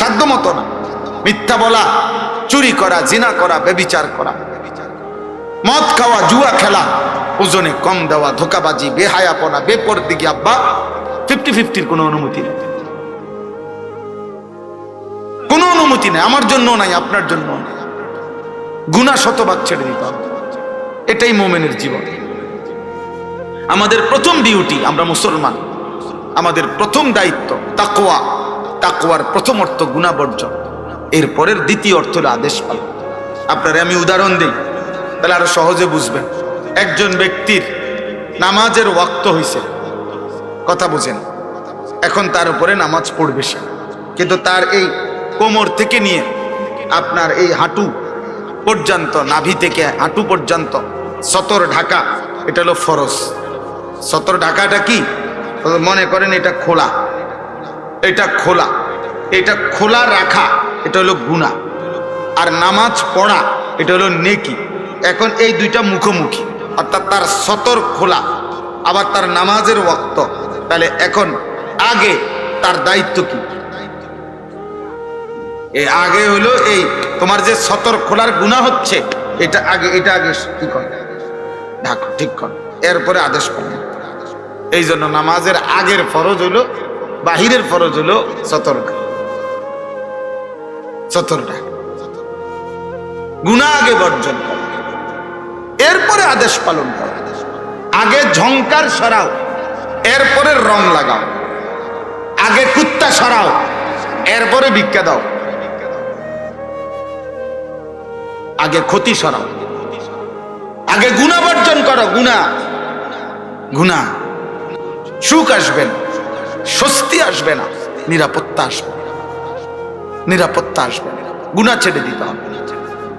সাধ্য মতো না। মিথ্যা বলা, চুরি করা, জিনা করা, ব্যভিচার করা, মদ খাওয়া, জুয়া খেলা, ওজনে কম দেওয়া, ধোকাবাজি, বেহায়াপনা, বেপরদিগি, আব্বা 50-50 কোনো অনুমতি নেই, কোনো অনুমতি নেই। আমার জন্য নাই, আপনার জন্য নাই। গুনাহ শতভাগ ছেড়ে দিতে হবে, এটাই মুমিনের জীবন। আমাদের প্রথম ডিউটি, আমরা মুসলমান, আমাদের প্রথম দায়িত্ব তাকওয়া। তাকওয়ার প্রথম অর্থ গুনাহ বর্জন, এরপরের দ্বিতীয় অর্থ হলো আদেশ পালন। আপনারা আমি উদাহরণ দিই, তাহলে আরো সহজে বুঝবেন। একজন ব্যক্তির নামাজের ওয়াক্ত হয়েছে, কথা বুঝেন, এখন তার উপরে নামাজ পড়বে সে, কিন্তু তার এই কোমর থেকে নিয়ে আপনার এই হাঁটু পর্যন্ত, নাভি থেকে হাঁটু পর্যন্ত সতর ঢাকা, এটা হলো ফরজ। সতর ঢাকাটা কি? মনে করেন এটা খোলা, এটা খোলা, এটা খোলা রাখা, এটা হলো গুনাহ। আর নামাজ পড়া এটা হলো নেকি। এখন এই দুইটা মুখোমুখি, অর্থাৎ তার সতর খোলা, আবার তার নামাজের ওয়াক্ত। তাহলে এখন আগে তার দায়িত্ব কি? এই আগে হলো এই তোমার যে সতর খোলার গুনাহ হচ্ছে, এটা আগে কি কর, ঢাকো, ঠিক কর, এরপরে আদেশ পালন। এই জন্য নামাজের আগের ফরজ হলো, বাহিরের ফরজ হলো সতর ঢাক, গুনাহ আগে বর্জন কর, এরপরে আদেশ পালন কর। আগে ঝংকার সরাও, এরপরে রং লাগাও। আগে কুত্তা সরাও, এরপরে ভিক্ষা দাও। আগে ক্ষতি সরাও, আগে গুনাহ বর্জন করো। গুনাহ সুখ আসবে না, স্বস্তি আসবে না, নিরাপত্তা আসবে না। গুনাহ ছেড়ে দিতে হবে।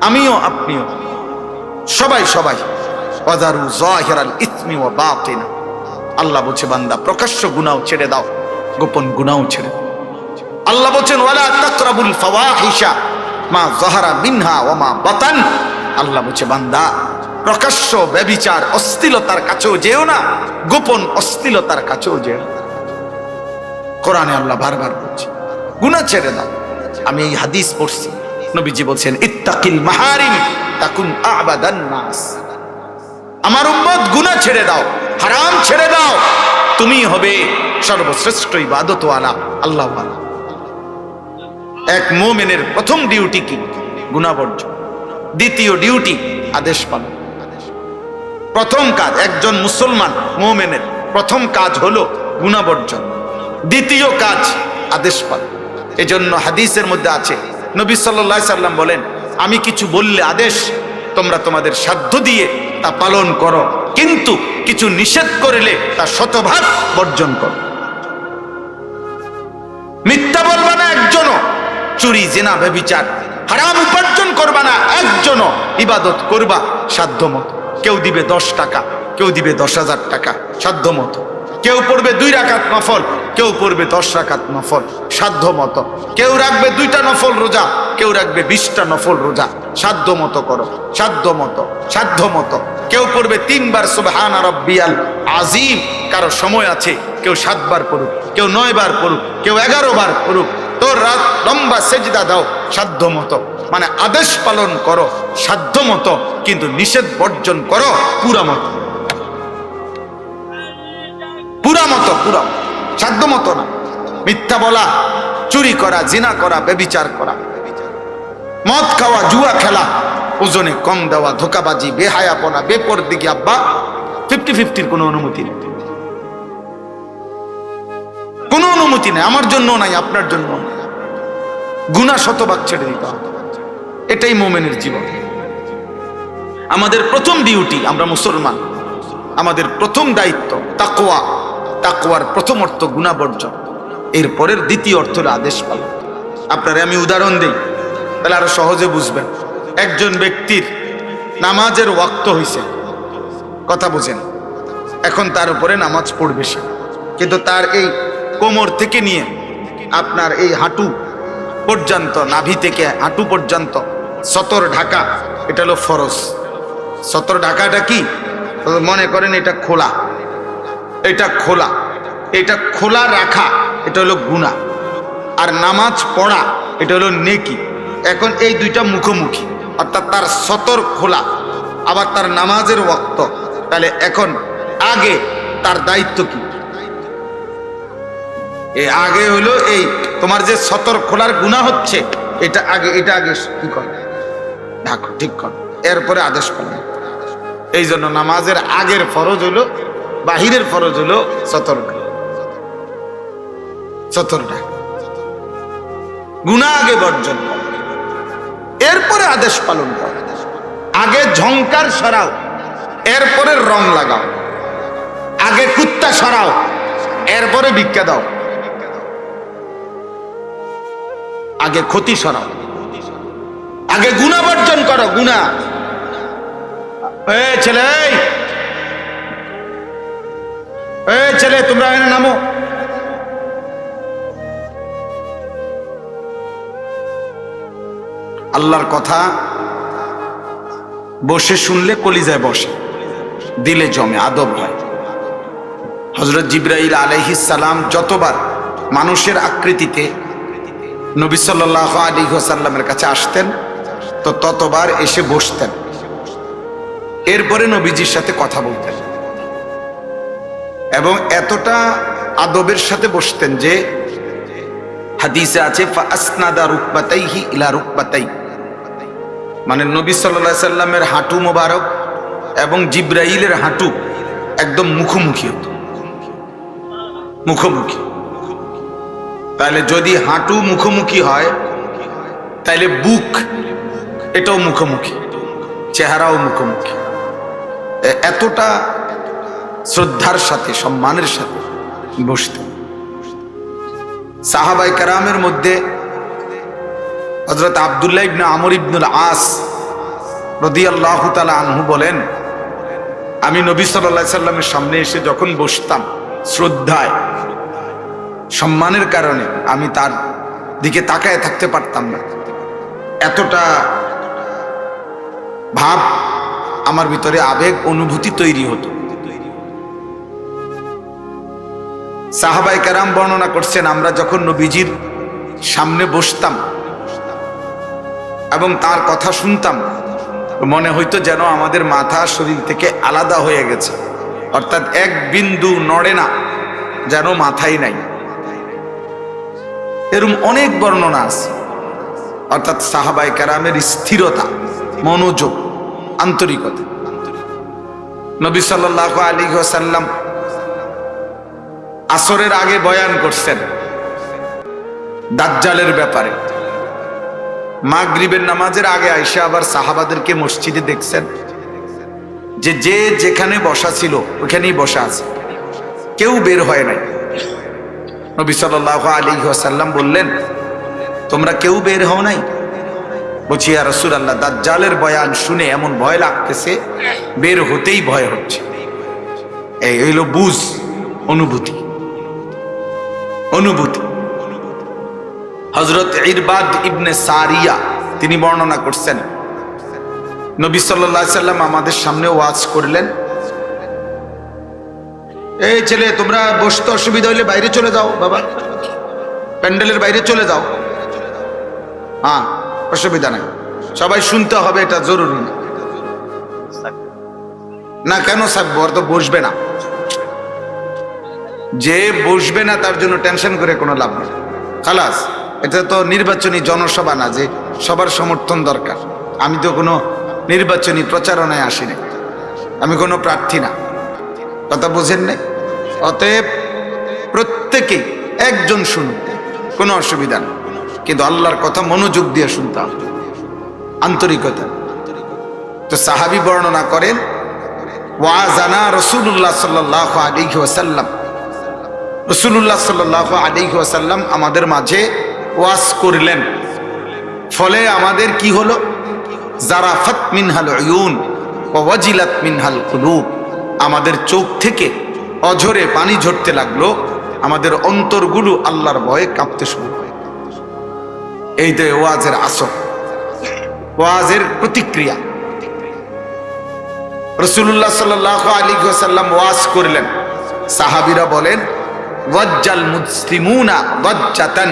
আমিও, আপনিও, সবাই ওয়াজারু যাহিরাল ইসমি ওয়া বাতিনা। আল্লাহ বলছে বান্দা প্রকাশ্য গুনাহ ছেড়ে দাও, গোপন গুনাহ ছেড়ে দাও। আল্লাহ বলছেন ওয়ালা তাকরাবুল ফাওয়াহিশা মা যাহারা মিনহা ওয়া মা বাতান। আল্লাহ বলছে বান্দা প্রকাশ্য ব্যভিচার অশ্লীলতার কাছেও যেও না, গোপন অশ্লীলতার কাছেও যেও না। কোরআনে আল্লাহ বারবার বলছে গুনাহ ছেড়ে দাও। আমি এই হাদিস পড়ছি, নবীজি বলছেন ইত্তাকিল মাহারিম তাকুন আবাদান নাস। আমার উম্মত গুনাহ ছেড়ে দাও, হারাম ছেড়ে দাও, তুমি হবে সর্বশ্রেষ্ঠ ইবাদতওয়ালা, আল্লাহওয়ালা। এক মুমিনের প্রথম ডিউটি কি? গুনাহ বর্জন। দ্বিতীয় ডিউটি আদেশ পালন। প্রথম কাজ একজন মুসলমান মুমিনের প্রথম কাজ হলো গুনাহ বর্জন, দ্বিতীয় কাজ আদেশ পালন। এজন্য হাদিসের মধ্যে আছে নবী সাল্লাল্লাহু আলাইহি সাল্লাম বলেন, আমি কিছু বললে আদেশ তোমরা তোমাদের সাধ্য দিয়ে তা পালন করো, কিন্তু কিছু নিষেধ করলে তা শতভাগ বর্জন করো। মিথ্যা বলবা না একজনও, চুরি জিনা ব্যভিচার হারাম উপার্জন করবা না একজনও, ইবাদত করবা সাধ্য মতো। কেউ দিবে 10 টাকা, কেউ দিবে 10,000 টাকা সাধ্য মতো। কেউ পড়বে 2 রাকাত নফল, কেউ পড়বে 10 রাকাত নফল সাধ্য মতো। কেউ রাখবে 2টা নফল রোজা, কেউ রাখবে 20টা নফল রোজা। সাধ্য মতো করো, সাধ্য মতো। কেউ পড়বে 3 বার সুবহানা রাব্বিয়াল আযীম, কারো সময় আছে কেউ 7 বার পড়ুক, কেউ 9 বার পড়ুক, কেউ 11 বার পড়ুক। তোর রাত লম্বা সেজদা দাও সাধ্য মতো। মানে আদেশ পালন করো সাধ্য মতো, কিন্তু নিষেধ বর্জন করো পুরা মতো, সাধ্য মতো না। মিথ্যা বলা, চুরি করা, জিনা করা, ব্যভিচার করা, মদ খাওয়া, জুয়া খেলা, ওজনে কম দেওয়া, ধোকাবাজি, বেহায়াপনা, বেপরদিগি, আব্বা 50-50 কোনো অনুমতি নেই, কোনো অনুমতি নেই। আমার জন্য নাই, আপনার জন্য নাই। গুনাহ শতভাগ ছেড়ে দিতে হবে। এটাই মুমিনের জীবন। আমাদের প্রথম ডিউটি, আমরা মুসলমান, আমাদের প্রথম দায়িত্ব তাকওয়া। তাকওয়ার প্রথম অর্থ গুনাহ বর্জন, এরপরের দ্বিতীয় অর্থ হলো আদেশ পালন। আপনারে আমি উদাহরণ দেই, তাহলে আরো সহজে বুঝবেন। একজন ব্যক্তির নামাজের ওয়াক্ত হয়েছে, কথা বুঝেন, এখন তার উপরে নামাজ পড়বে সে, কিন্তু তার এই কোমর থেকে নিয়ে আপনার এই হাঁটু পর্যন্ত, নাভি থেকে হাঁটু পর্যন্ত সতর ঢাকা, এটা হলো ফরজ। সতর ঢাকাটা কি? মনে করেন এটা খোলা, এটা খোলা রাখা, এটা হলো গুনাহ। আর নামাজ পড়া, এটা হলো নেকি। এখন এই দুইটা মুখোমুখি, অর্থাৎ তার সতর খোলা, আবার তার নামাজের ওয়াক্ত। তাহলে এখন আগে তার দায়িত্ব কি? এই আগে হলো এই তোমার যে সতর খোলার গুনাহ হচ্ছে, এটা আগে কি কর, ঢাকো, ঠিক কর, এরপরে আদেশ পালন। এই জন্য নামাজের আগের ফরজ হলো, বাহিরের ফরজ হলো সতর ঢাক। গুনাহ আগে বর্জন কর, এরপরে আদেশ পালন কর। আগে ঝংকার সরাও, এরপরে রং লাগাও। আগে কুত্তা সরাও, এরপরে ভিক্ষা দাও। আগে ক্ষতি সরাও, আগে গুনাহ বর্জন করো। গুনাহ, ছেলে তোমরা এখানে নামো। আল্লাহর কথা বসে শুনলে কলিজায় বসে, দিলে জমে, আদব হয়। হযরত জিবরাইল আলাইহিস সালাম যতবার মানুষের আকৃতিতে নবী সাল্লাল্লাহু আলাইহি ওয়াসাল্লামের কাছে আসতেন, তো ততবার এসে বসতেন, এরপরে নবীজির সাথে কথা বলতেন এবং এতটা আদবের সাথে বসতেন যে হাদিসে আছে ফাসনাদা রুকবাতাইহি ইলা রুকবাতাই, মানে নবী সাল্লাল্লাহু আলাইহি সাল্লামের হাঁটু মোবারক এবং জিব্রাইলের হাঁটু একদম মুখোমুখি হতো, মুখোমুখি। তাহলে যদি হাঁটু মুখোমুখি হয় তাহলে বুক এটাও মুখোমুখি, চেহারাও মুখোমুখি। এতটা শ্রদ্ধার সাথে সম্মানের সাথে বসতেন। সাহাবায়ে কেরামের মধ্যে হযরত আব্দুল্লাহ ইবনে আমর ইবনুল আস রাদিয়াল্লাহু তাআলা আনহু বলেন, আমি নবী সাল্লাল্লাহু আলাইহি সাল্লামের সামনে এসে যখন বসতাম শ্রদ্ধায় সম্মানের কারণে আমি তার দিকে তাকায় থাকতে পারতাম না, এতটা ভাব আমার ভিতরে আবেগ অনুভূতি তৈরি হতো। সাহাবায়ে কেরাম বর্ণনা করছেন, আমরা যখন নবীজির সামনে বসতাম এবং তার কথা শুনতাম, মনে হইতো যেন আমাদের মাথা শরীর থেকে আলাদা হয়ে গেছে, অর্থাৎ এক বিন্দু নড়ে না, যেন মাথাই নাই। এরকম অনেক বর্ণনা আছে। অর্থাৎ সাহাবায়ে কেরামের স্থিরতা, মনোযোগ, আন্তরিকতা। নবী সাল্লাল্লাহু আলাইহি ওয়াসাল্লাম আসরের আগে বয়ান করছেন দাজ্জালের ব্যাপারে। মাগরিবের নামাজের আগে আয়েশা আবার সাহাবাদেরকে মসজিদে দেখছেন যে যে যেখানে বসা ছিল ওখানেই বসা আছে, কেউ বের হয় নাই। নবী সাল্লাল্লাহু আলাইহি ওয়াসাল্লাম বললেন, তোমরা কেউ বের হও নাই? বলছি, ইয়া রাসূলুল্লাহ, দাজ্জালের বয়ান শুনে এমন ভয় লাগতেছে, বের হতেই ভয় হচ্ছে। এই হইল বুঝ, অনুভূতি, অনুভূতি। হযরত ইরবাদ ইবনে সারিয়া তিনি বর্ণনা করছেন, নবী সাল্লাল্লাহু আলাইহি সাল্লাম আমাদের সামনে ওয়াজ করলেন, এই ছেলে, তোমরা বসতে অসুবিধা হইলে বাইরে চলে যাও, বাবা প্যান্ডেলের বাইরে চলে যাও, হ্যাঁ অসুবিধা নাই, সবাই শুনতে হবে, এটা জরুরি না। না কেন থাকবো, আর তো বসবে না। যে বসবে না তার জন্য টেনশন করে কোনো লাভ নেই, খালাস। এটা তো নির্বাচনী জনসভা না যে সবার সমর্থন দরকার। আমি তো কোনো নির্বাচনী প্রচারণায় আসিনি, আমি কোনো প্রার্থী না, কথা বোঝেন নাই? অতএব প্রত্যেকে একজন শুনুন, কোনো অসুবিধা নেই, কিন্তু আল্লাহর কথা মনোযোগ দিয়ে শুনতে হবে, আন্তরিকতা। তো সাহাবী বর্ণনা করেন, ওয়াজানা রাসূলুল্লাহ সাল্লাল্লাহু আলাইহি ওয়াসাল্লাম, রাসূলুল্লাহ সাল্লাল্লাহু আলাইহি ওয়াসাল্লাম আমাদের মাঝে ওয়াজ করলেন। ফলে আমাদের কি হলো? জারাফাত মিনহাল উয়ুন ওয়া ওয়াজিলাত মিনহাল কুলুব, আমাদের চোখ থেকে অঝরে পানি ঝরতে লাগলো, আমাদের অন্তরগুলো আল্লাহর ভয়ে কাঁপতে শুরু হয়। এই তো ওয়াজের আসর, ওয়াজের প্রতিক্রিয়া। রাসূলুল্লাহ সাল্লাল্লাহু আলাইহি ওয়াসাল্লাম ওয়াজ করলেন, সাহাবীরা বলেন ওয়াজ্জাল মুসলিমুনা ওয়াজ্জাতান,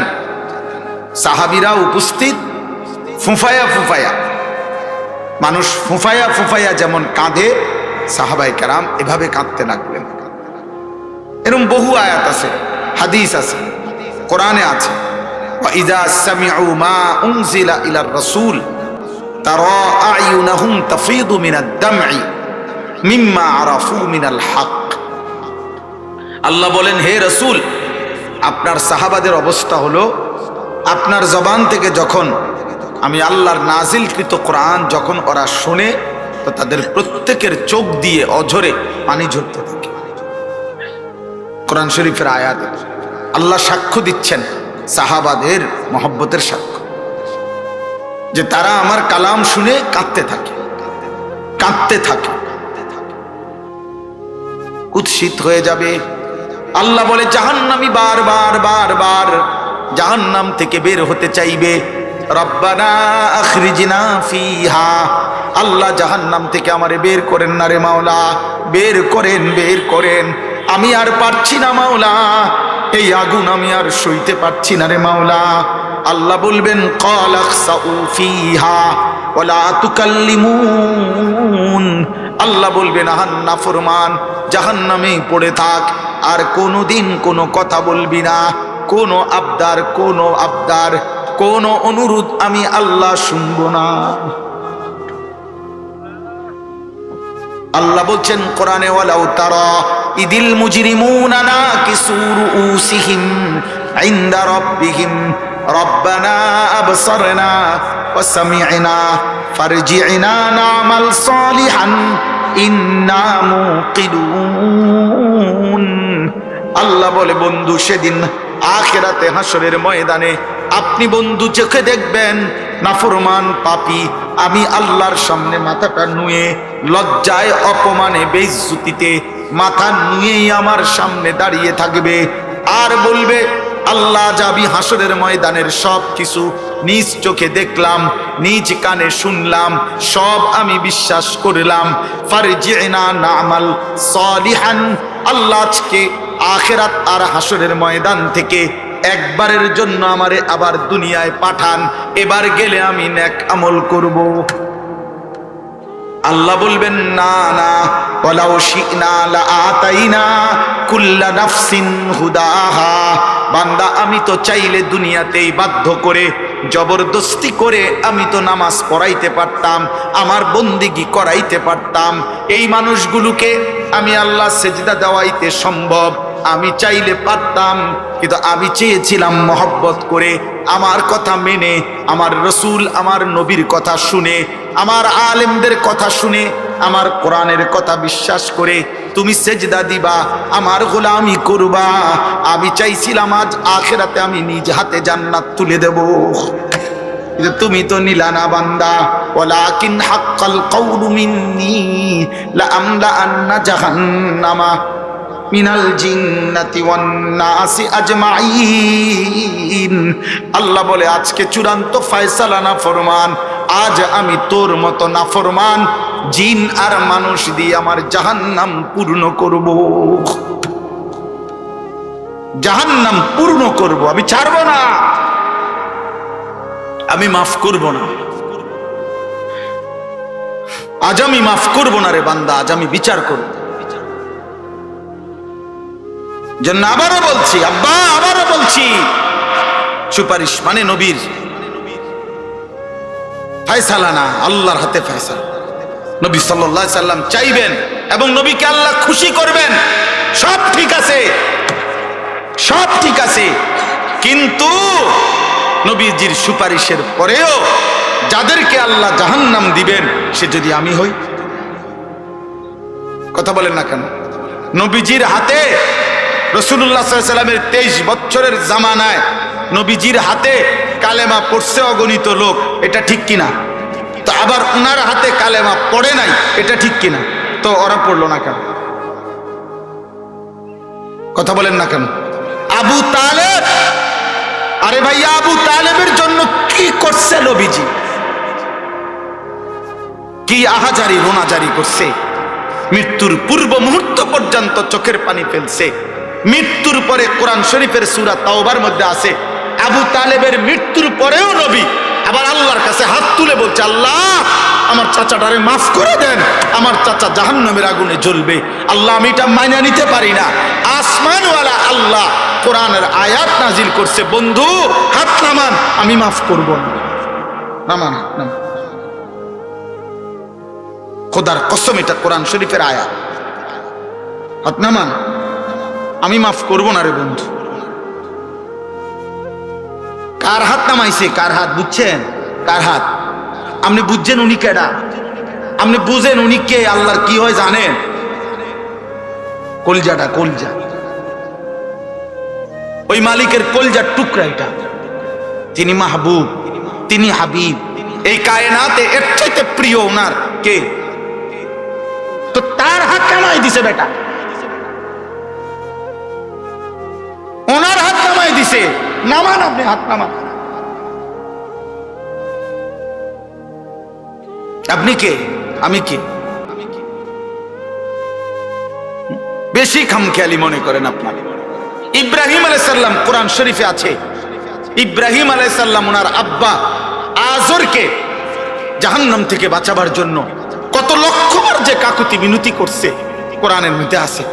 সাহাবীরা উপস্থিত, ফুফায়া ফুফায়া, মানুষ ফুফায়া ফুফায়া যেমন কাঁদে, সাহাবায়ে কেরাম এভাবে কাঁদতে লাগলেন। এরকম বহু আয়াত আছে, হাদিস আছে, কোরআনে আছে, ওয়া ইযা সামিউ মা উনজিলা ইলার রাসূল তারা আয়ুনাহুম তাফীদু মিনাদ দামঈ মিম্মা আরাফু মিনাল হক। আল্লাহ বলেন, হে রাসূল, আপনার সাহাবাদের অবস্থা হলো, আপনার জবান থেকে যখন আমি আল্লাহর নাজিলকৃত কোরআন যখন ওরা শুনে, তো তাদের প্রত্যেকের চোখ দিয়ে অঝরে পানি ঝরতে থাকে। কোরআন শরীফের আয়াত, আল্লাহ সাক্ষ্য দিচ্ছেন সাহাবাদের মহব্বতের সাক্ষ্য, যে তারা আমার কালাম শুনে কাঁদতে থাকে, কাঁদতে থাকে, কুৎসিত হয়ে যাবে। আল্লাহ বলে, জাহান্নামী বারবার বারবার জাহান্নাম থেকে বের হতে চাইবে, রব্বানা আখরিজনা ফিহা, আল্লাহ জাহান্নাম থেকে আমারে বের করেন না রে মাওলা, বের করেন, বের করেন, আমি আর পারছি না মাওলা, এই আগুন আমি আর সইতে পারছি না রে মাওলা। আল্লাহ বলবেন, ক্বাল আখসাউ ফিহা, ওয়ালা তুকাল্লিমুন। আল্লাহ বলবেন আহান নাফরমান জাহান্নামেই পড়ে থাক, আর কোনোদিন কোনো কথা বলবি না, কোনো আবদার কোনো অনুরোধ আমি আল্লাহ শুনবো না। আল্লাহ বলছেন কোরআনে, ওয়ালাউ তারা ইদিল মুজরিমুনা নাকিসু রুউসিহিম ইনদা রাব্বিহিম রব্বানা আবসারনা ওয়া সামি'না ফারজি'না না'মাল সালিহান ইন্না মুকিনুন। আল্লাহ বলে বন্ধু সেদিন আখিরাতে হাসরের ময়দানে আপনি বন্ধু চোখে দেখবেন নাফরমান পাপী আমি আল্লাহর সামনে মাথাটা নুয়ে লজ্জায় অপমানে বেইজ্জতিতে মাথা নুয়েই আমার সামনে দাঁড়িয়ে থাকবে আর বলবে আল্লাহ যাবি হাসরের ময়দানের সব কিছু নিজ চোখে দেখলাম, নিজ কানে শুনলাম, সব আমি বিশ্বাস করলাম। ফারজি'না না'মাল সালিহান। আল্লাহ আজকে আখিরাত আর হাসরের ময়দান থেকে একবারের জন্য আমারে আবার দুনিয়ায় পাঠান, এবার গেলে আমি নেক আমল করব। আল্লাহ বলবেন না না, ওয়ালাউ শি'না লাআতাইনা কুল্লা নাফসিন হুদাহা। বান্দা আমি তো চাইলে দুনিয়াতেই বাধ্য করে জবরদস্তি করে আমি তো নামাজ পড়াইতে পারতাম, আমার বন্দিগি করাইতে পারতাম, এই মানুষগুলোকে আমি আল্লাহ সেজদা দেওয়াইতে সম্ভব, আমি চাইলে পারতাম, কিন্তু আমি চেয়েছিলাম মহব্বত করে আমার কথা মেনে, আমার রসুল আমার নবীর কথা শুনে, আমার আলেমদের কথা শুনে, আমার কোরআনের কথা বিশ্বাস করে তুমি সেজদা দিবা, আমার গোলামি করবা। আমি চাইছিলাম আজ আখিরাতে আমি নিজ হাতে জান্নাত তুলে দেব, কিন্তু তুমি তো নিলা না বান্দা। ওয়ালাকিন হাক্কাল কাউলু মিন্নি লাআমলা আন্না জাহান্নামা মিনাল জিন্নাতি ওয়ান নাসি আজমাইন। আল্লাহ বলে আজকে চূড়ান্ত ফয়সালা না ফরমান, আজ আমি তোর মতো নাফরমান জিন আর মানুষ দিয়ে আমার জাহান্নাম পূর্ণ করব, জাহান্নাম পূর্ণ করব, আমি ছাড়বো না, আমি মাফ করব না। আজ আমি মাফ করব না রে বান্দা, আজ আমি বিচার করব। জন্য আবারও বলছি আব্বা, আবারও বলছি, সুপারিশ মানে নবীর ফয়সালা না, আল্লাহর হাতে ফয়সালা। নবী সাল্লাল্লাহু আলাইহি সাল্লাম চাইবেন এবং নবীকে আল্লাহ খুশি করবেন, সব ঠিক আছে, সব ঠিক আছে, কিন্তু নবীজির সুপারিশের পরেও যাদেরকে আল্লাহ জাহান্নাম দিবেন সে যদি আমি হই, কথা বলেন না কেন? নবীজির হাতে রাসূলুল্লাহ সাল্লাল্লাহু আলাইহি সাল্লামের 23 বছরের জামানায় নবীজির হাতে কালেমা পড়ছে অগণিত লোক, এটা ঠিক কিনা? তো আবার ওনার হাতে কালেমা পড়ে নাই, এটা ঠিক কিনা? তো ওরা পড়লো না কেন? কথা বলেন না কেন? আবু তালেব, আরে ভাইয়া আবু তালেবের জন্য কি করছে নবীজি? কি আহাজারি রোনাজারি করছে, মৃত্যুর পূর্ব মুহূর্ত পর্যন্ত চোখের পানি ফেলছে। মৃত্যুর পরে কোরআন শরীফের সূরা তাওবার মধ্যে আছে আবু তালেবের মৃত্যুর পরেও নবী আবার আল্লাহর কাছে হাত তুলে বলছে, আল্লাহ আমার চাচাটারে মাফ করে দেন, আমার চাচা জাহান্নামের আগুনে জ্বলবে। আল্লাহ আমি এটা মাইনা নিতে পারি না। আসমানওয়ালা আল্লাহ কোরআনের আয়াত নাজিল করছে, বন্ধু হাত নামান, আমি মাফ করব না। নামান, নামান, খোদার কসম এটা কোরআন শরীফের আয়াত, হাত নামান, আমি মাফ করব না রে বন্ধু। কার হাত নামাইছে? কার হাত বুঝছেন? কার হাত? আপনি বুঝছেন উনি কেডা? আপনি বুঝেন উনি কে? আল্লাহর কি হয় জানেন? কলজাটা, কলজা, ওই মালিকের কলজার টুকরা এটা। তিনি মাহবুব, তিনি হাবিব, এই কায়নাতে এর চাইতে প্রিয় ওনার কে? তো তার হাত নামাই দিছে বেটা, ওনার হাত নামাই দিছে। নামান, আপনি হাত নামান। আপনি কে? আমি কে? বেশি খামখেয়ালি মনে করেন আপনার। ইব্রাহিম আলাইহিস সালাম কোরআন শরীফে আছে, ইব্রাহিম আলাইহিস সালাম ওনার আব্বা আজরকে জাহান্নাম থেকে বাঁচাবার জন্য কত লক্ষবার যে কাকুতি মিনতি করছে কোরআনের মধ্যে আছে।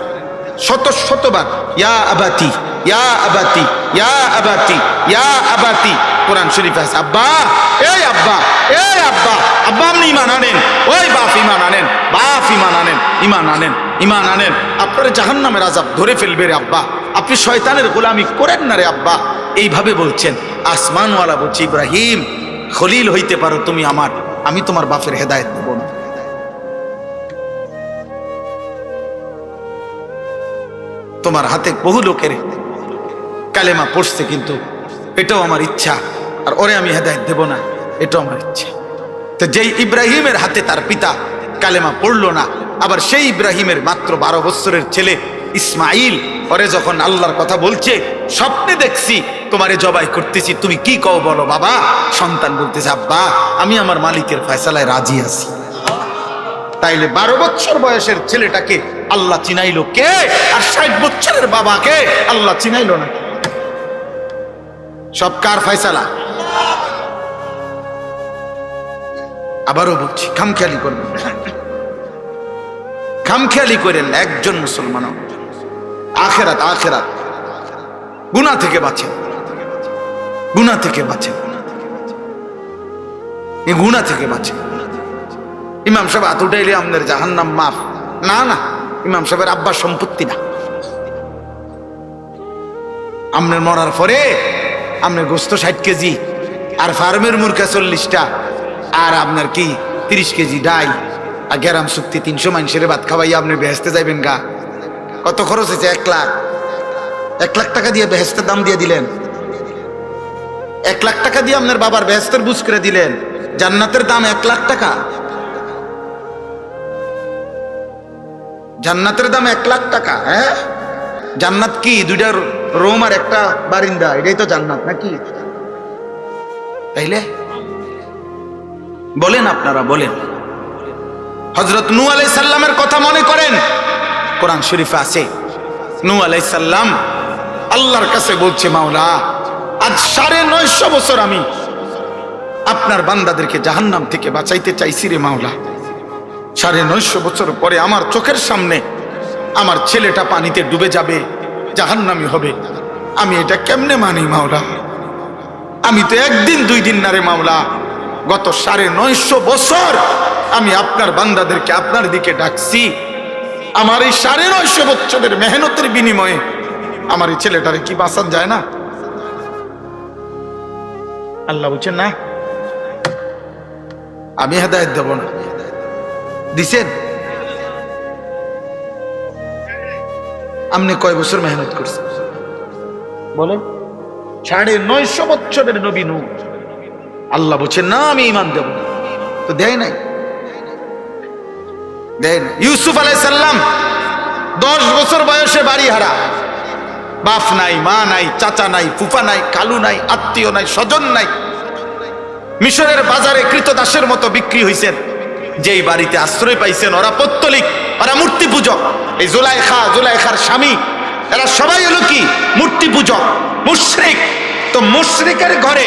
শত শতবার ইয়া আবাতি ইয়া আবাতি ইয়া আবাতি ইয়া আবাতি কোরআন শরীফে আছে। আব্বা, এই আব্বা, এই আব্বা, আব্বা আপনি ইমান আনেন, ওই বাপ ইমান আনেন, বাপ ইমান আনেন, ইমান আনেন, ইমান আনেন। আপনার জাহান্নামের আযাব ধরে ফেলবে রে আব্বা, আপনি শয়তানের গোলামি করেন না রে আব্বা। এইভাবে বলছেন। আসমানওয়ালা বলছে, ইব্রাহিম খলিল হইতে পারো তুমি আমার, আমি তোমার বাপের হেদায়েত দেব না। তোমার হাতে বহু লোকের কালেমা পড়ছে, কিন্তু এটাও আমার ইচ্ছা, আর ওরে আমি হেদায়েত দেব না, এটাও আমার ইচ্ছা। তো যেই ইব্রাহিমের হাতে তার পিতা কালেমা পড়লো না, আবার সেই ইব্রাহিমের মাত্র 12 বছরের ছেলে ইসমাইল ওরে যখন আল্লাহর কথা বলছে, স্বপ্নে দেখছি তোমারে জবাই করতেছি, তুমি কি কও বলো বাবা। সন্তান বলতেছে, আব্বা আমি আমার মালিকের ফয়সালায় রাজি আছি। তাইলে 12 বছর বয়সের ছেলেটাকে আল্লাহ চিনাইলো কে, আর 60 বছরের বাবাকে আল্লাহ চিনাইলো না? সব কার ফয়সালা? আবারও বলছি, খামখেয়ালি করবেন, খামখেয়ালি করেন। একজন মুসলমান আখেরাত, আখেরাত গুনাহ থেকে বাঁচেন, গুনাহ থেকে বাঁচেন, এই গুনাহ থেকে বাঁচেন। ইমাম সাহেব হাত উঠাইলে আমাদের জাহান্নাম মাফ, না না, ইমাম সাহেবের আব্বার সম্পত্তি না। আপনার মরার পরে আপনার গোস্ত 60 কেজি, আর ফার্মের মুরগা 40টা, আর আপনার কি 30 কেজি ডাই, আর গ্যারাম চুক্তি 300 মানুষের ভাত খাওয়াইয়া আপনি বেহেস্তে যাইবেন গা। কত খরচ হয়েছে? 1 লাখ। 1 লাখ টাকা দিয়ে বেহেস্তের দাম দিয়ে দিলেন। 1 লাখ টাকা দিয়ে আপনার বাবার বেহেস্তের বুঝ করে দিলেন। জান্নাতের দাম 1 লাখ টাকা, জান্নাতের দাম 1 লাখ টাকা। হ্যাঁ, জান্নাত কি 2টা রুম আর একটা বারিন্দা, এটাই তো জান্নাত নাকি? তাইলে বলেন, আপনারা বলেন। হযরত নূহ আলাইহিস সালামের কথা মনে করেন, কোরআন শরীফে আছে। নূহ আলাইহিস সালাম আল্লাহর কাছে বলছে, মাওলা আজ 950 বছর আমি আপনার বান্দাদেরকে জাহান্নাম থেকে বাঁচাইতে চাইছি রে মাওলা। 950 বছর পরে আমার চোখের সামনে আমার ছেলেটা পানিতে ডুবে যাবে, জাহান্নামী হবে, আমি এটা কেমনে মানি মাওলা? আমি তো 1 দিন 2 দিন না রে মাওলা, গত 950 বছর আমি আপনার বান্দাদেরকে আপনার দিকে ডাকছি। আমার এই 950 বছরের মেহনতের বিনিময়ে আমার এই ছেলেটারে কি বাঁচান যায় না? আল্লাহ বলছেন না, আমি হেদায়েত দেব না। দিছেন? আপনি কয় বছর মেহনত করছেন বলেন? 950 বছরের নবী নূহ, আল্লাহ বলছেন না আমি ঈমান দেব না, তো দেয় নাই, দেয় না। ইউসুফ আলাইহিস সালাম 10 বছর বয়সে বাড়ি হারা, বাপ নাই, মা নাই, চাচা নাই, ফুফা নাই, খালু নাই, আত্মীয় নাই, স্বজন নাই, মিশরের বাজারে কৃতদাসের মতো বিক্রি হইছেন। যেই বাড়িতে আশ্রয় পাইছেন ওরা পৌত্তলিক, ওরা মূর্তি পূজক। এই জুলাইখা, জুলাইখার স্বামী, এরা সবাই হলো কি মূর্তি পূজক, মুশরিক। তো মুশরিকের ঘরে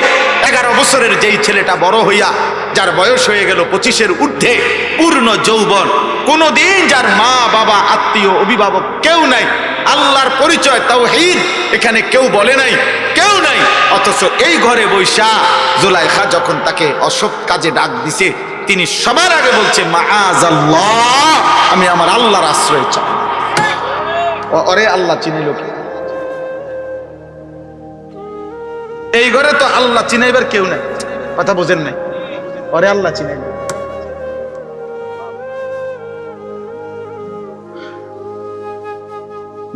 11 বছরের যেই ছেলেটা বড় হইয়া, যার বয়স হয়ে গেল 25-এর ঊর্ধ্বে, পূর্ণ যৌবন, কোনদিন যার মা বাবা আত্মীয় অভিভাবক কেউ নাই, আল্লাহর পরিচয় তাওহীদ এখানে কেউ বলে নাই, কেউ নাই, অথচ এই ঘরে বৈশা জুলাইখা যখন তাকে অসৎ কাজে ডাক দিছে, তিনি সবার আগে বলছে মাআযাল্লাহ, আমি আমার আল্লাহর আশ্রয় চাই। ওরে আল্লাহ চিনিল কি? এই ঘরে তো আল্লাহ চিনাইবার কেউ নাই, কথা বোঝেন নাই? ওরে আল্লাহ চিনাইল।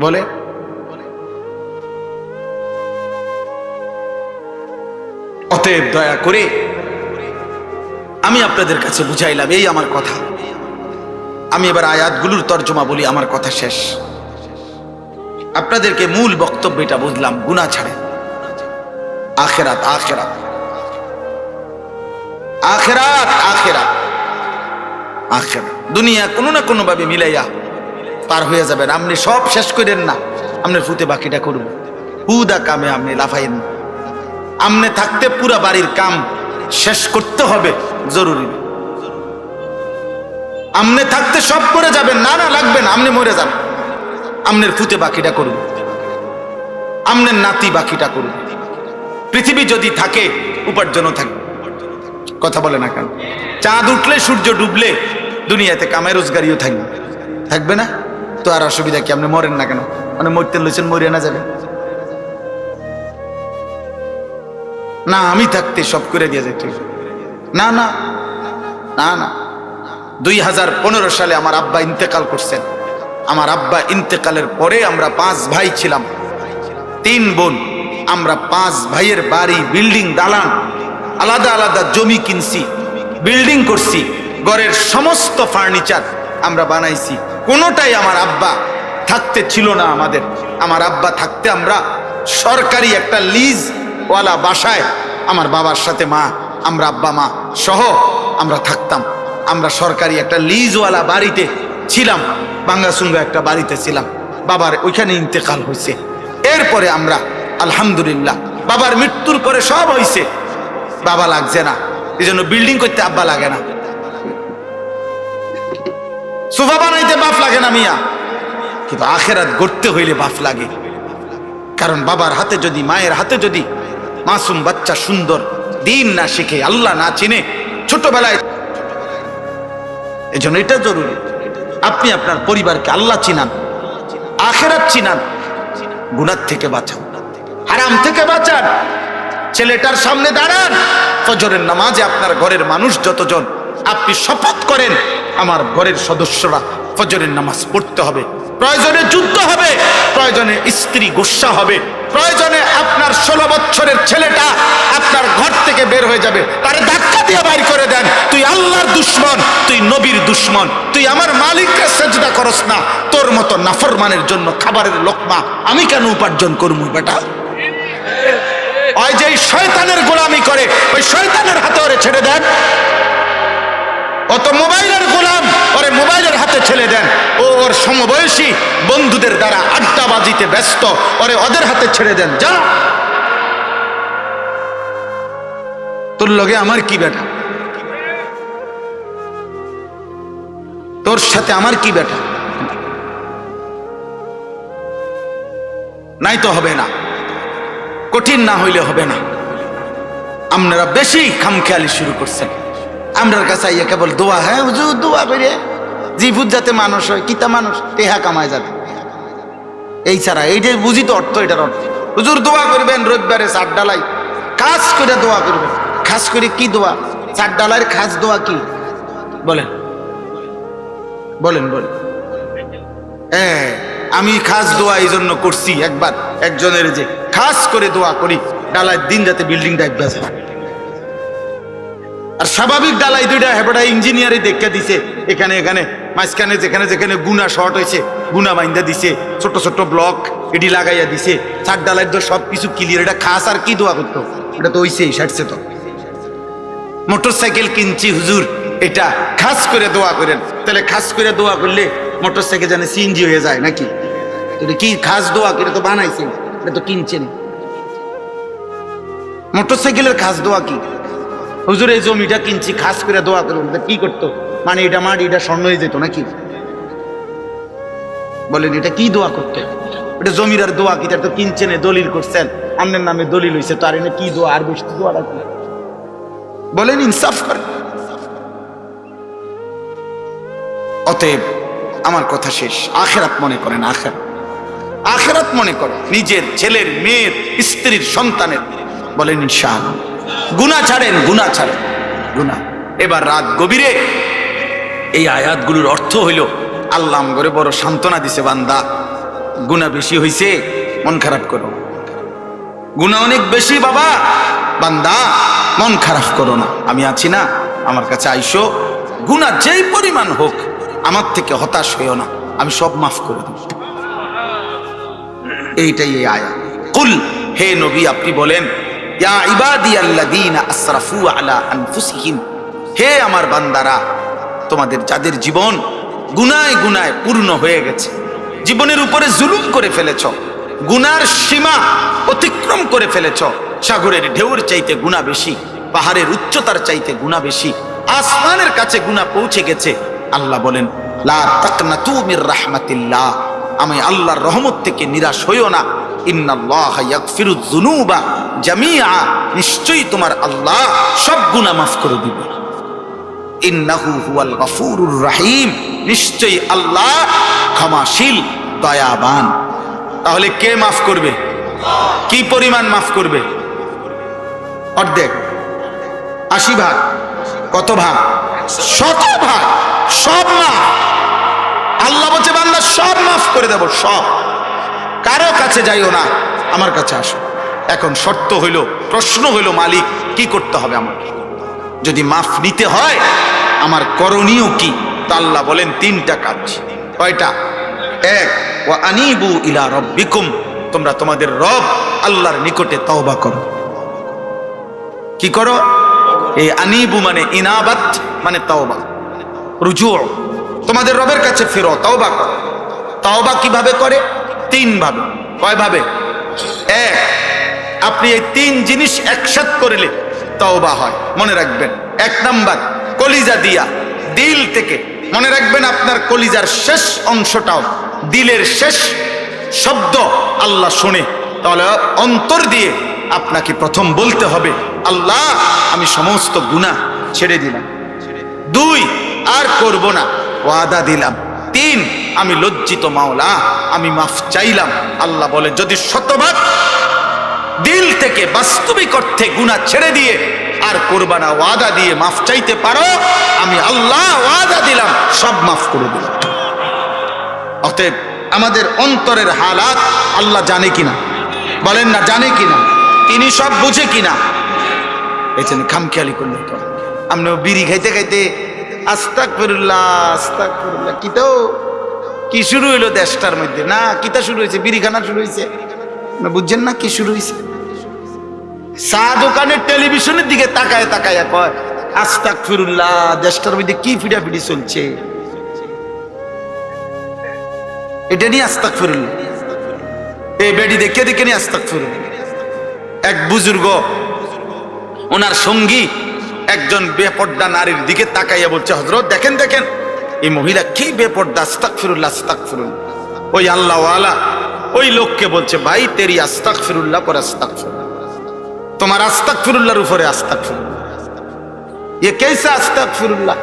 বলে অতএব দয়া করে আমি আপনাদের কাছে বুঝাইলাম, এই আমার কথা। আমি এবার আয়াতগুলোর তর্জমা বলি, আমার কথা শেষ। আপনাদেরকে মূল বক্তব্য এটা বুঝলাম, গুনাহ ছাড়ে আখিরাত, আখিরাত, আখিরাত, আখিরাত, আখিরাত। দুনিয়া কোনো না কোনো ভাবে মিলাইয়া পার হয়ে যাবেন। আপনি সব শেষ করেন না, আপনার ফুতে বাকিটা করব। হুদা কামে আপনি লাফাইন না। আপনি থাকতে পুরা বাড়ির কাম শেষ করতে হবে, জরুরি। আমনে থাকতে সব করে যাবেন, না না লাগবে না, আমনে মরে যান, আমনের ফুতে বাকিটা করুন, আমনের নাতি বাকিটা করুন। পৃথিবী যদি থাকে উপার্জনও থাকবে। কথা বলে না কেন? চাঁদ উঠলে সূর্য ডুবলে দুনিয়াতে কামাই রোজগারিও থাকবে, থাকবে না তো আর অসুবিধা কি? আপনি মরেন না কেন? মানে মরতে লইছেন, মরিয়া না যাবেন না? আমি থাকতে সব করে দিয়ে যেত, না না না না। 2015 সালে আমার আব্বা ইন্তেকাল করছেন। আমার আব্বা ইন্তেকালের পরে আমরা 5 ভাই ছিলাম, 3 বোন। আমরা 5 ভাইয়ের বাড়ি, বিল্ডিং, দালান, আলাদা আলাদা জমি কিনছি, বিল্ডিং করছি, ঘরের সমস্ত ফার্নিচার আমরা বানাইছি। কোনোটাই আমার আব্বা থাকতে ছিল না আমাদের। আমার আব্বা থাকতে আমরা সরকারি একটা লিজ ওয়ালা বাসায় আমার বাবার সাথে মা, আমরা আব্বা মা সহ আমরা থাকতাম। আমরা সরকারি একটা লিজওয়ালা বাড়িতে ছিলাম, বাঙ্গাসুঙ্গা একটা বাড়িতে ছিলাম। বাবার ওইখানে ইন্তেকাল হয়েছে। এরপরে আমরা আলহামদুলিল্লাহ বাবার মৃত্যুর পরে সব হয়েছে, বাবা লাগছে না, এই জন্য বিল্ডিং করতে আব্বা লাগে না, সোফা বানাইতে বাপ লাগে না মিয়া, কিন্তু আখেরাত গড়তে হইলে বাপ লাগে। কারণ বাবার হাতে যদি, মায়ের হাতে যদি মাসুম বাচ্চা সুন্দর দিন না শিখে, আল্লাহ না চিনে ছোটবেলায়, এই জন্য এটা জরুরি। আপনি আপনার পরিবারকে আল্লাহ চিনান, আখেরাত চিনান, গুনাহ থেকে বাঁচান, হারাম থেকে বাঁচান। ছেলেটার সামনে দাঁড়ান, ফজরের নামাজে আপনার ঘরের মানুষ যতজন, আপনি শপথ করেন আমার ঘরের সদস্যরা ফজরের নামাজ পড়তে হবে। প্রয়োজনে যুদ্ধ হবে, প্রয়োজনে স্ত্রী গোসা হবে, প্রয়োজনে আপনার 16 বছরের ছেলেটা আপনার ঘর থেকে বের হয়ে যাবে, তারে ধাক্কা দিয়ে বাইর করে দেন। তুই আল্লাহর দুশ্মন, তুই নবীর দুশ্মন, তুই আমার মালিককে সেজদা করস না, তোর মতো নাফরমানের জন্য খাবারের লোকমা আমি কেন উপার্জন করবো বেটা? ওই যে শয়তানের গোলামি করে, ওই শয়তানের হাতে ওরে ছেড়ে দেন। অত মোবাইলের গোলাম, ওরে মোবাইলের হাতে ছেড়ে দেন। ও ওর সমবয়সী বন্ধুদের দ্বারা আড্ডাবাজিতে ব্যস্ত, ওরে ওদের হাতে ছেড়ে দেন। যা, তোর লগে আমার কি বেটা? তোর সাথে আমার কি বেটা? নাই তো হবে না, কঠিন না হইলে হবে না। আপনারা বেশি খামখেয়ালি শুরু করছেন। আমরার কাছে আইয়া কেবল দোয়া, হ্যাঁ হুজুর দোয়া করে জিভুত যাতে মানুষ হয়, কিতা মানুষ টেহা কামায় যাতে, এই ছাড়া এইটাই বুঝি তো অর্থ। এটার অর্থ হুজুর দোয়া করবেন রবিবারে 4 ডালাই খাস করে দোয়া করবেন। খাস করে কি দোয়া? 4 ডালাইয়ের খাস দোয়া কি বলেন? বলেন বলেন। আমি খাস দোয়া এই জন্য করছি, একবার একজনের যে খাস করে দোয়া করি ডালায় দিন যাতে বিল্ডিং ডাইবা যায়। আর স্বাভাবিক ডালাই 2টা হেপটা ইঞ্জিনিয়ারই দেখে দিছে, এখানে এখানে মাঝখানে যেখানে যেখানে গুনা শর্ট হয়েছে গুনা বাইন্দা দিছে, ছোট ছোট ব্লক এটি লাগাইয়া দিছে। 4 ডালাই তো সবকিছু ক্লিয়ার। এটা খাস আর কি দোয়া করতো? এটা তো হইছেই, সারছে তো। মোটরসাইকেল কিনছি হুজুর, এটা খাস করে দোয়া করেন। তাহলে খাস করে দোয়া করলে মোটরসাইকেল জানে সিএনজি হয়ে যায় নাকি? এটা কি খাস দোয়া করে? তো বানাইছেন, এটা তো কিনছেন। মোটরসাইকেলের খাস দোয়া কি? হুজুর এই জমিটা কিনছি খাস করে দোয়া করুন, কি করতো? মানে এটা মাটি, এটা স্বর্ণ হয়ে যেত নাকি? বলেন এটা কি দোয়া করতে? এটা জমির আর দোয়া কি? তার তো কিনছেন, দলিল করছেন, আপনার নামে দলিল হয়েছে, তো আর এনে কি দোয়া? আর বেশি দোয়াটা কি? বলেন, ইনসাফ করেন। অতএব আমার কথা শেষ, আখেরাত মনে করেন, আখেরাত মনে করেন, নিজের ছেলের, মেয়ের, স্ত্রীর, সন্তানের। বলেন ইনশাআল্লাহ। গুনাহ ছাড়েন, গুনাহ ছাড়েন, গুনাহ। এবার রাত গভীরে এই আয়াতগুলোর অর্থ হইল আল্লাহ আমগরে বড় সান্ত্বনা দিছে, বান্দা গুনাহ বেশি হইছে, মন খারাপ করো। গুনাহ অনেক বেশি বাবা, বান্দা মন খারাপ করো না, আমি আছি না, আমার কাছে আইসো। গুনাহ যেই পরিমাণ হোক আমার থেকে হতাশ হইও না, আমি সব মাফ করে দেব। এইটাই এই আয়াত। কুল, হে নবী আপনি বলেন, ইয়া ইবাদিয়াল্লাযীনা আসরাফু আলা আনফুসিহিম, হে আমার বান্দারা, তোমাদের যাদের জীবন গুনায় গুনায় পূর্ণ হয়ে গেছে, জীবনের উপরে জুলুম করে ফেলেছ, গুনার সীমা অতিক্রম করে ফেলেছ, সাগরের ঢেউর চাইতে গুনাহ বেশি, পাহাড়ের উচ্চতার চাইতে গুনাহ বেশি, আসমানের কাছে গুনাহ পৌঁছে গেছে, আল্লাহ বলেন লা তাকনাতু মির রাহমাতিল্লাহ, আমি আল্লাহর রহমত থেকে নিরাশ হইও না। ইন্নাল্লাহা ইয়াগফিরুয যুনুবা জামিআ, নিশ্চয়ই তোমার আল্লাহ সব গুনাহ মাফ করে দিবে। ইন্নাহু হুয়াল গফুরুর রহিম, নিশ্চয়ই আল্লাহ ক্ষমাশীল দয়াবান। তাহলে কে মাফ করবে? কি পরিমাণ মাফ করবে? অর্ধেক, 80 ভাগ, কত ভাগ? 100 ভাগ, সব মাফ। আল্লাহ বলছে বান্দা সব মাফ করে দেব, সব। কারো কাছে যাইও না, আমার কাছে আসো। এখন শর্ত হইল, প্রশ্ন হইল, মালিক কি করতে হবে আমাকে? যদি মাফ নিতে হয় আমার করণীয় কি? তা আল্লাহ বলেন 3টা কাজ। কয়টা? 1, ওয়া আনিবু ইলা রাব্বিকুম, তোমরা তোমাদের রব আল্লাহর নিকটে তওবা করো। কি করো? এই আনিবু মানে ইনাবাত, মানে তওবা, রুজু। তোমাদের রবের কাছে ফিরো, তওবা করো। তওবা কিভাবে করে? 3 ভাবে। কয় ভাবে? 1, আপনি এই 3 জিনিস একসাথে করলে তওবা হয়। মনে রাখবেন, 1 নাম্বার কলিজা দিয়া, দিল থেকে। মনে রাখবেন আপনার কলিজার শেষ অংশটাও দিলের শেষ শব্দ আল্লাহ শুনে, তাহলে অন্তর দিয়ে আপনাকে প্রথম বলতে হবে আল্লাহ আমি সমস্ত গুনাহ ছেড়ে দিলাম। 2, আর করব না, ওয়াদা দিলাম। 3, আমি লজ্জিত মাওলা, আমি মাফ চাইলাম। আল্লাহ বলে যদি শতভাগ দিল থেকে বাস্তবিক অর্থে গুনাহ ছেড়ে দিয়ে আর করবা না, ওয়াদা দিয়ে মাফ চাইতে পারো, আমি আল্লাহ ওয়াদা দিলাম সব মাফ করে দিলাম। অতএব আমাদের অন্তরের হালাত আল্লাহ জানে কিনা? বলেন না, জানে কিনা? তিনি সব বুঝে কিনা? এই জন্য খামখেয়ালি করলে তো আমরা বিড়ি খাইতে খাইতে আস্তাগফিরুল্লাহ আস্তাগফিরুল্লাহ, কি শুরু হইলো দেশটার মধ্যে? না, কিতা শুরু হয়েছে? বিড়ি খানা শুরু হয়েছে। বুঝছেন না কি শুরু হয়েছে? চা দোকানের টেলিভিশনের দিকে তাকায় তাকায় কয় আস্তাগফিরুল্লাহ। দেশটার মধ্যে কি ফিডাফিডি চলছে, এটা নিয়ে আস্তাগফিরুল্লাহ। এই বেডি দেখে দেখে নিয়ে আস্তাগফিরুল্লাহ। এক বুজুর্গ, ওনার সঙ্গী একজন বেপর্দা নারীর দিকে তাকাইয়া বলছে হযরত দেখেন দেখেন এই মহিলা কি বেপর্দা, আস্তাগফিরুল্লাহ আস্তাগফিরুল্লাহ। ওই আল্লাহওয়ালা ওই লোককে বলছে ভাই তেরি আস্তাগফিরুল্লাহ পর আস্তাগফিরুল্লাহ, তোমার আস্তাগফিরুল্লাহর উপরে আস্তাগফিরুল্লাহ। এ কেসা আস্তাগফিরুল্লাহ?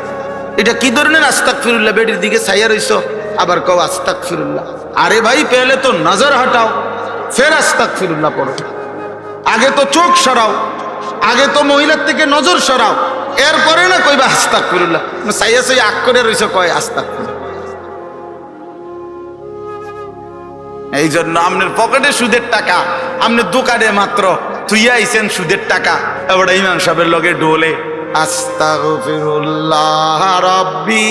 এটা কি ধরনের আস্তাগফিরুল্লাহ? বেডির দিকে ছাইয়া রইছো আবার কও আস্তাগফিরুল্লাহ। আরে ভাই পেলে তো নজর হটাও, ফের আস্তাগফিরুল্লাহ পড়ো। আগে তো চোখ সরাও, আগে তো মহিলার থেকে নজর সরাও, এরপরে না কইবা আস্তাগফিরুল্লাহ। ছাইয়া ছাইয়া আগ করে রইছো কয় আস্তাগফিরুল্লাহ। এই জন্য আপনার পকেটে সুদের টাকা, আপনার দোকানে মাত্র তুইয়া আইছেন সুদের টাকা, এবার ইমাম সাহেবের লগে ডোলে আস্তাগফিরুল্লাহ রাব্বি,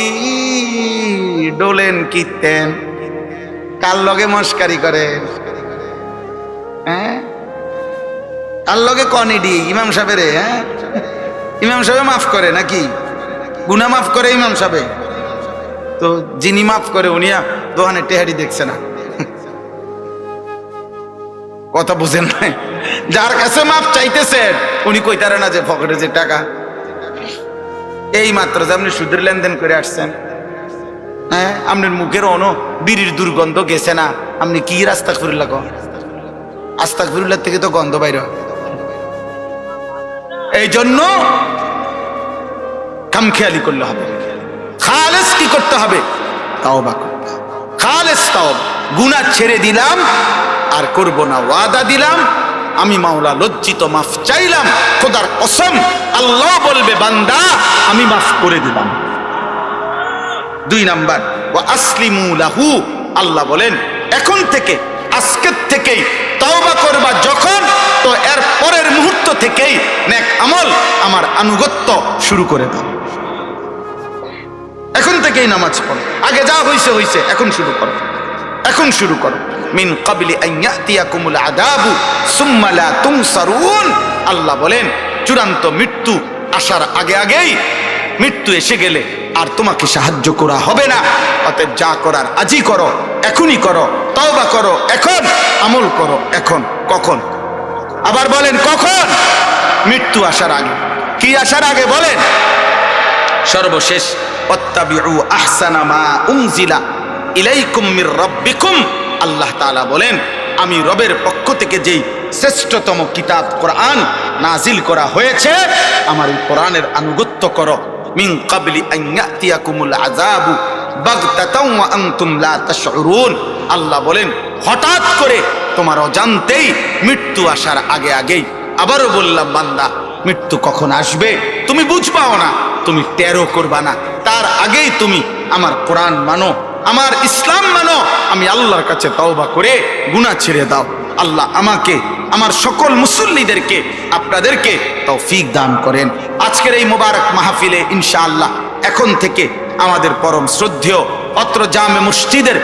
ডোলেন কীর্তেন, কার লগে মস্কারি করেন? হ্যাঁ, কার লগে কনিডি? ইমাম সাহেবের। হ্যাঁ, ইমাম সাহেব মাফ করে নাকি? গুনাহ মাফ করে ইমাম সাহেব? তো যিনি মাফ করে উনিয়া দোকানে টেহারি দেখছে না, কথা বুঝেন নাই? যার কাছে মাপ চাইতেছেন উনি কইতারে না যে পকেটে যে টাকা। এই মাত্র যে আপনি সুদের লেনদেন করে আসছেন, হ্যাঁ, আপনার মুখের অন বিড়ির দুর্গন্ধ গেছে না, আপনি কি আস্তাগফিরুল্লাহ কন? আস্তাগফিরুল্লাহ থেকে তো গন্ধ বাইর। এই জন্য খামখেয়ালি করলে হবে। খালেস কি করতে হবে? তাওবা করতে হবে। খালেস তাওবা, গুনাহ ছেড়ে দিলাম আর করব না, ওয়াদা দিলাম, আমি মাওলা লজ্জিত, মাফ চাইলাম। খোদার কসম আল্লাহ বলবে বান্দা আমি মাফ করে দিলাম। 2 নাম্বার ওয়া আসলিমু লাহু, আল্লাহ বলেন এখন থেকে, আজকের থেকেই তওবা করবা যখন, তো এর পরের মুহূর্ত থেকেই নেক আমল আমার আনুগত্য শুরু করে দাও। এখন থেকেই নামাজ পড়ো, আগে যা হইছে হইছে, এখন শুরু করো, এখন শুরু করো। মিন ক্বাবলি আন ইয়াতিয়াকুমুল আযাবু সুম্মা লা তুনসারুন, আল্লাহ বলেন চূড়ান্ত মৃত্যু আসার আগে আগেই, মৃত্যু এসে গেলে আর তোমাকে সাহায্য করা হবে না। অতএব যা করার আজই করো, এখনই করো, তওবা করো এখন, আমল করো এখন। কখন? আবার বলেন কখন? মৃত্যু আসার আগে। কি আসার আগে বলেন? সর্বশেষ ওয়াত্তাবিউ আহসানা মা উনজিলা ইলাইকুম মির রাব্বিকুম। আল্লাহ তাআলা বলেন, আমি রবের পক্ষ থেকে যেই শ্রেষ্ঠতম কিতাব কোরআন নাজিল করা হয়েছে, আমার এই কোরআনের আনুগত্য করো। মিন ক্বাবলি আন ইয়াতিয়াকুমুল আযাবু বাগতাতাও ওয়া আনতুম লা তাশউরুন। আল্লাহ বলেন, হঠাৎ করে তোমার অজান্তেই মৃত্যু আসার আগে আগেই। আবারও বললাম, বান্দা, মৃত্যু কখন আসবে তুমি বুঝবাও না, তুমি টেরও করবা না, তার আগেই তুমি আমার কোরআন মানো, আমার ইসলাম মানো। আমি আল্লাহর কাছে তওবা করে গুনাহ ছেড়ে দাও। আল্লাহ আমাকে, আমার সকল মুসল্লিদেরকে, আপনাদেরকে তৌফিক দান করেন। আজকের এই মোবারক মাহফিলে ইনশাআল্লাহ এখন থেকে আমাদের পরম শ্রদ্ধেয় অত্র জামে মসজিদের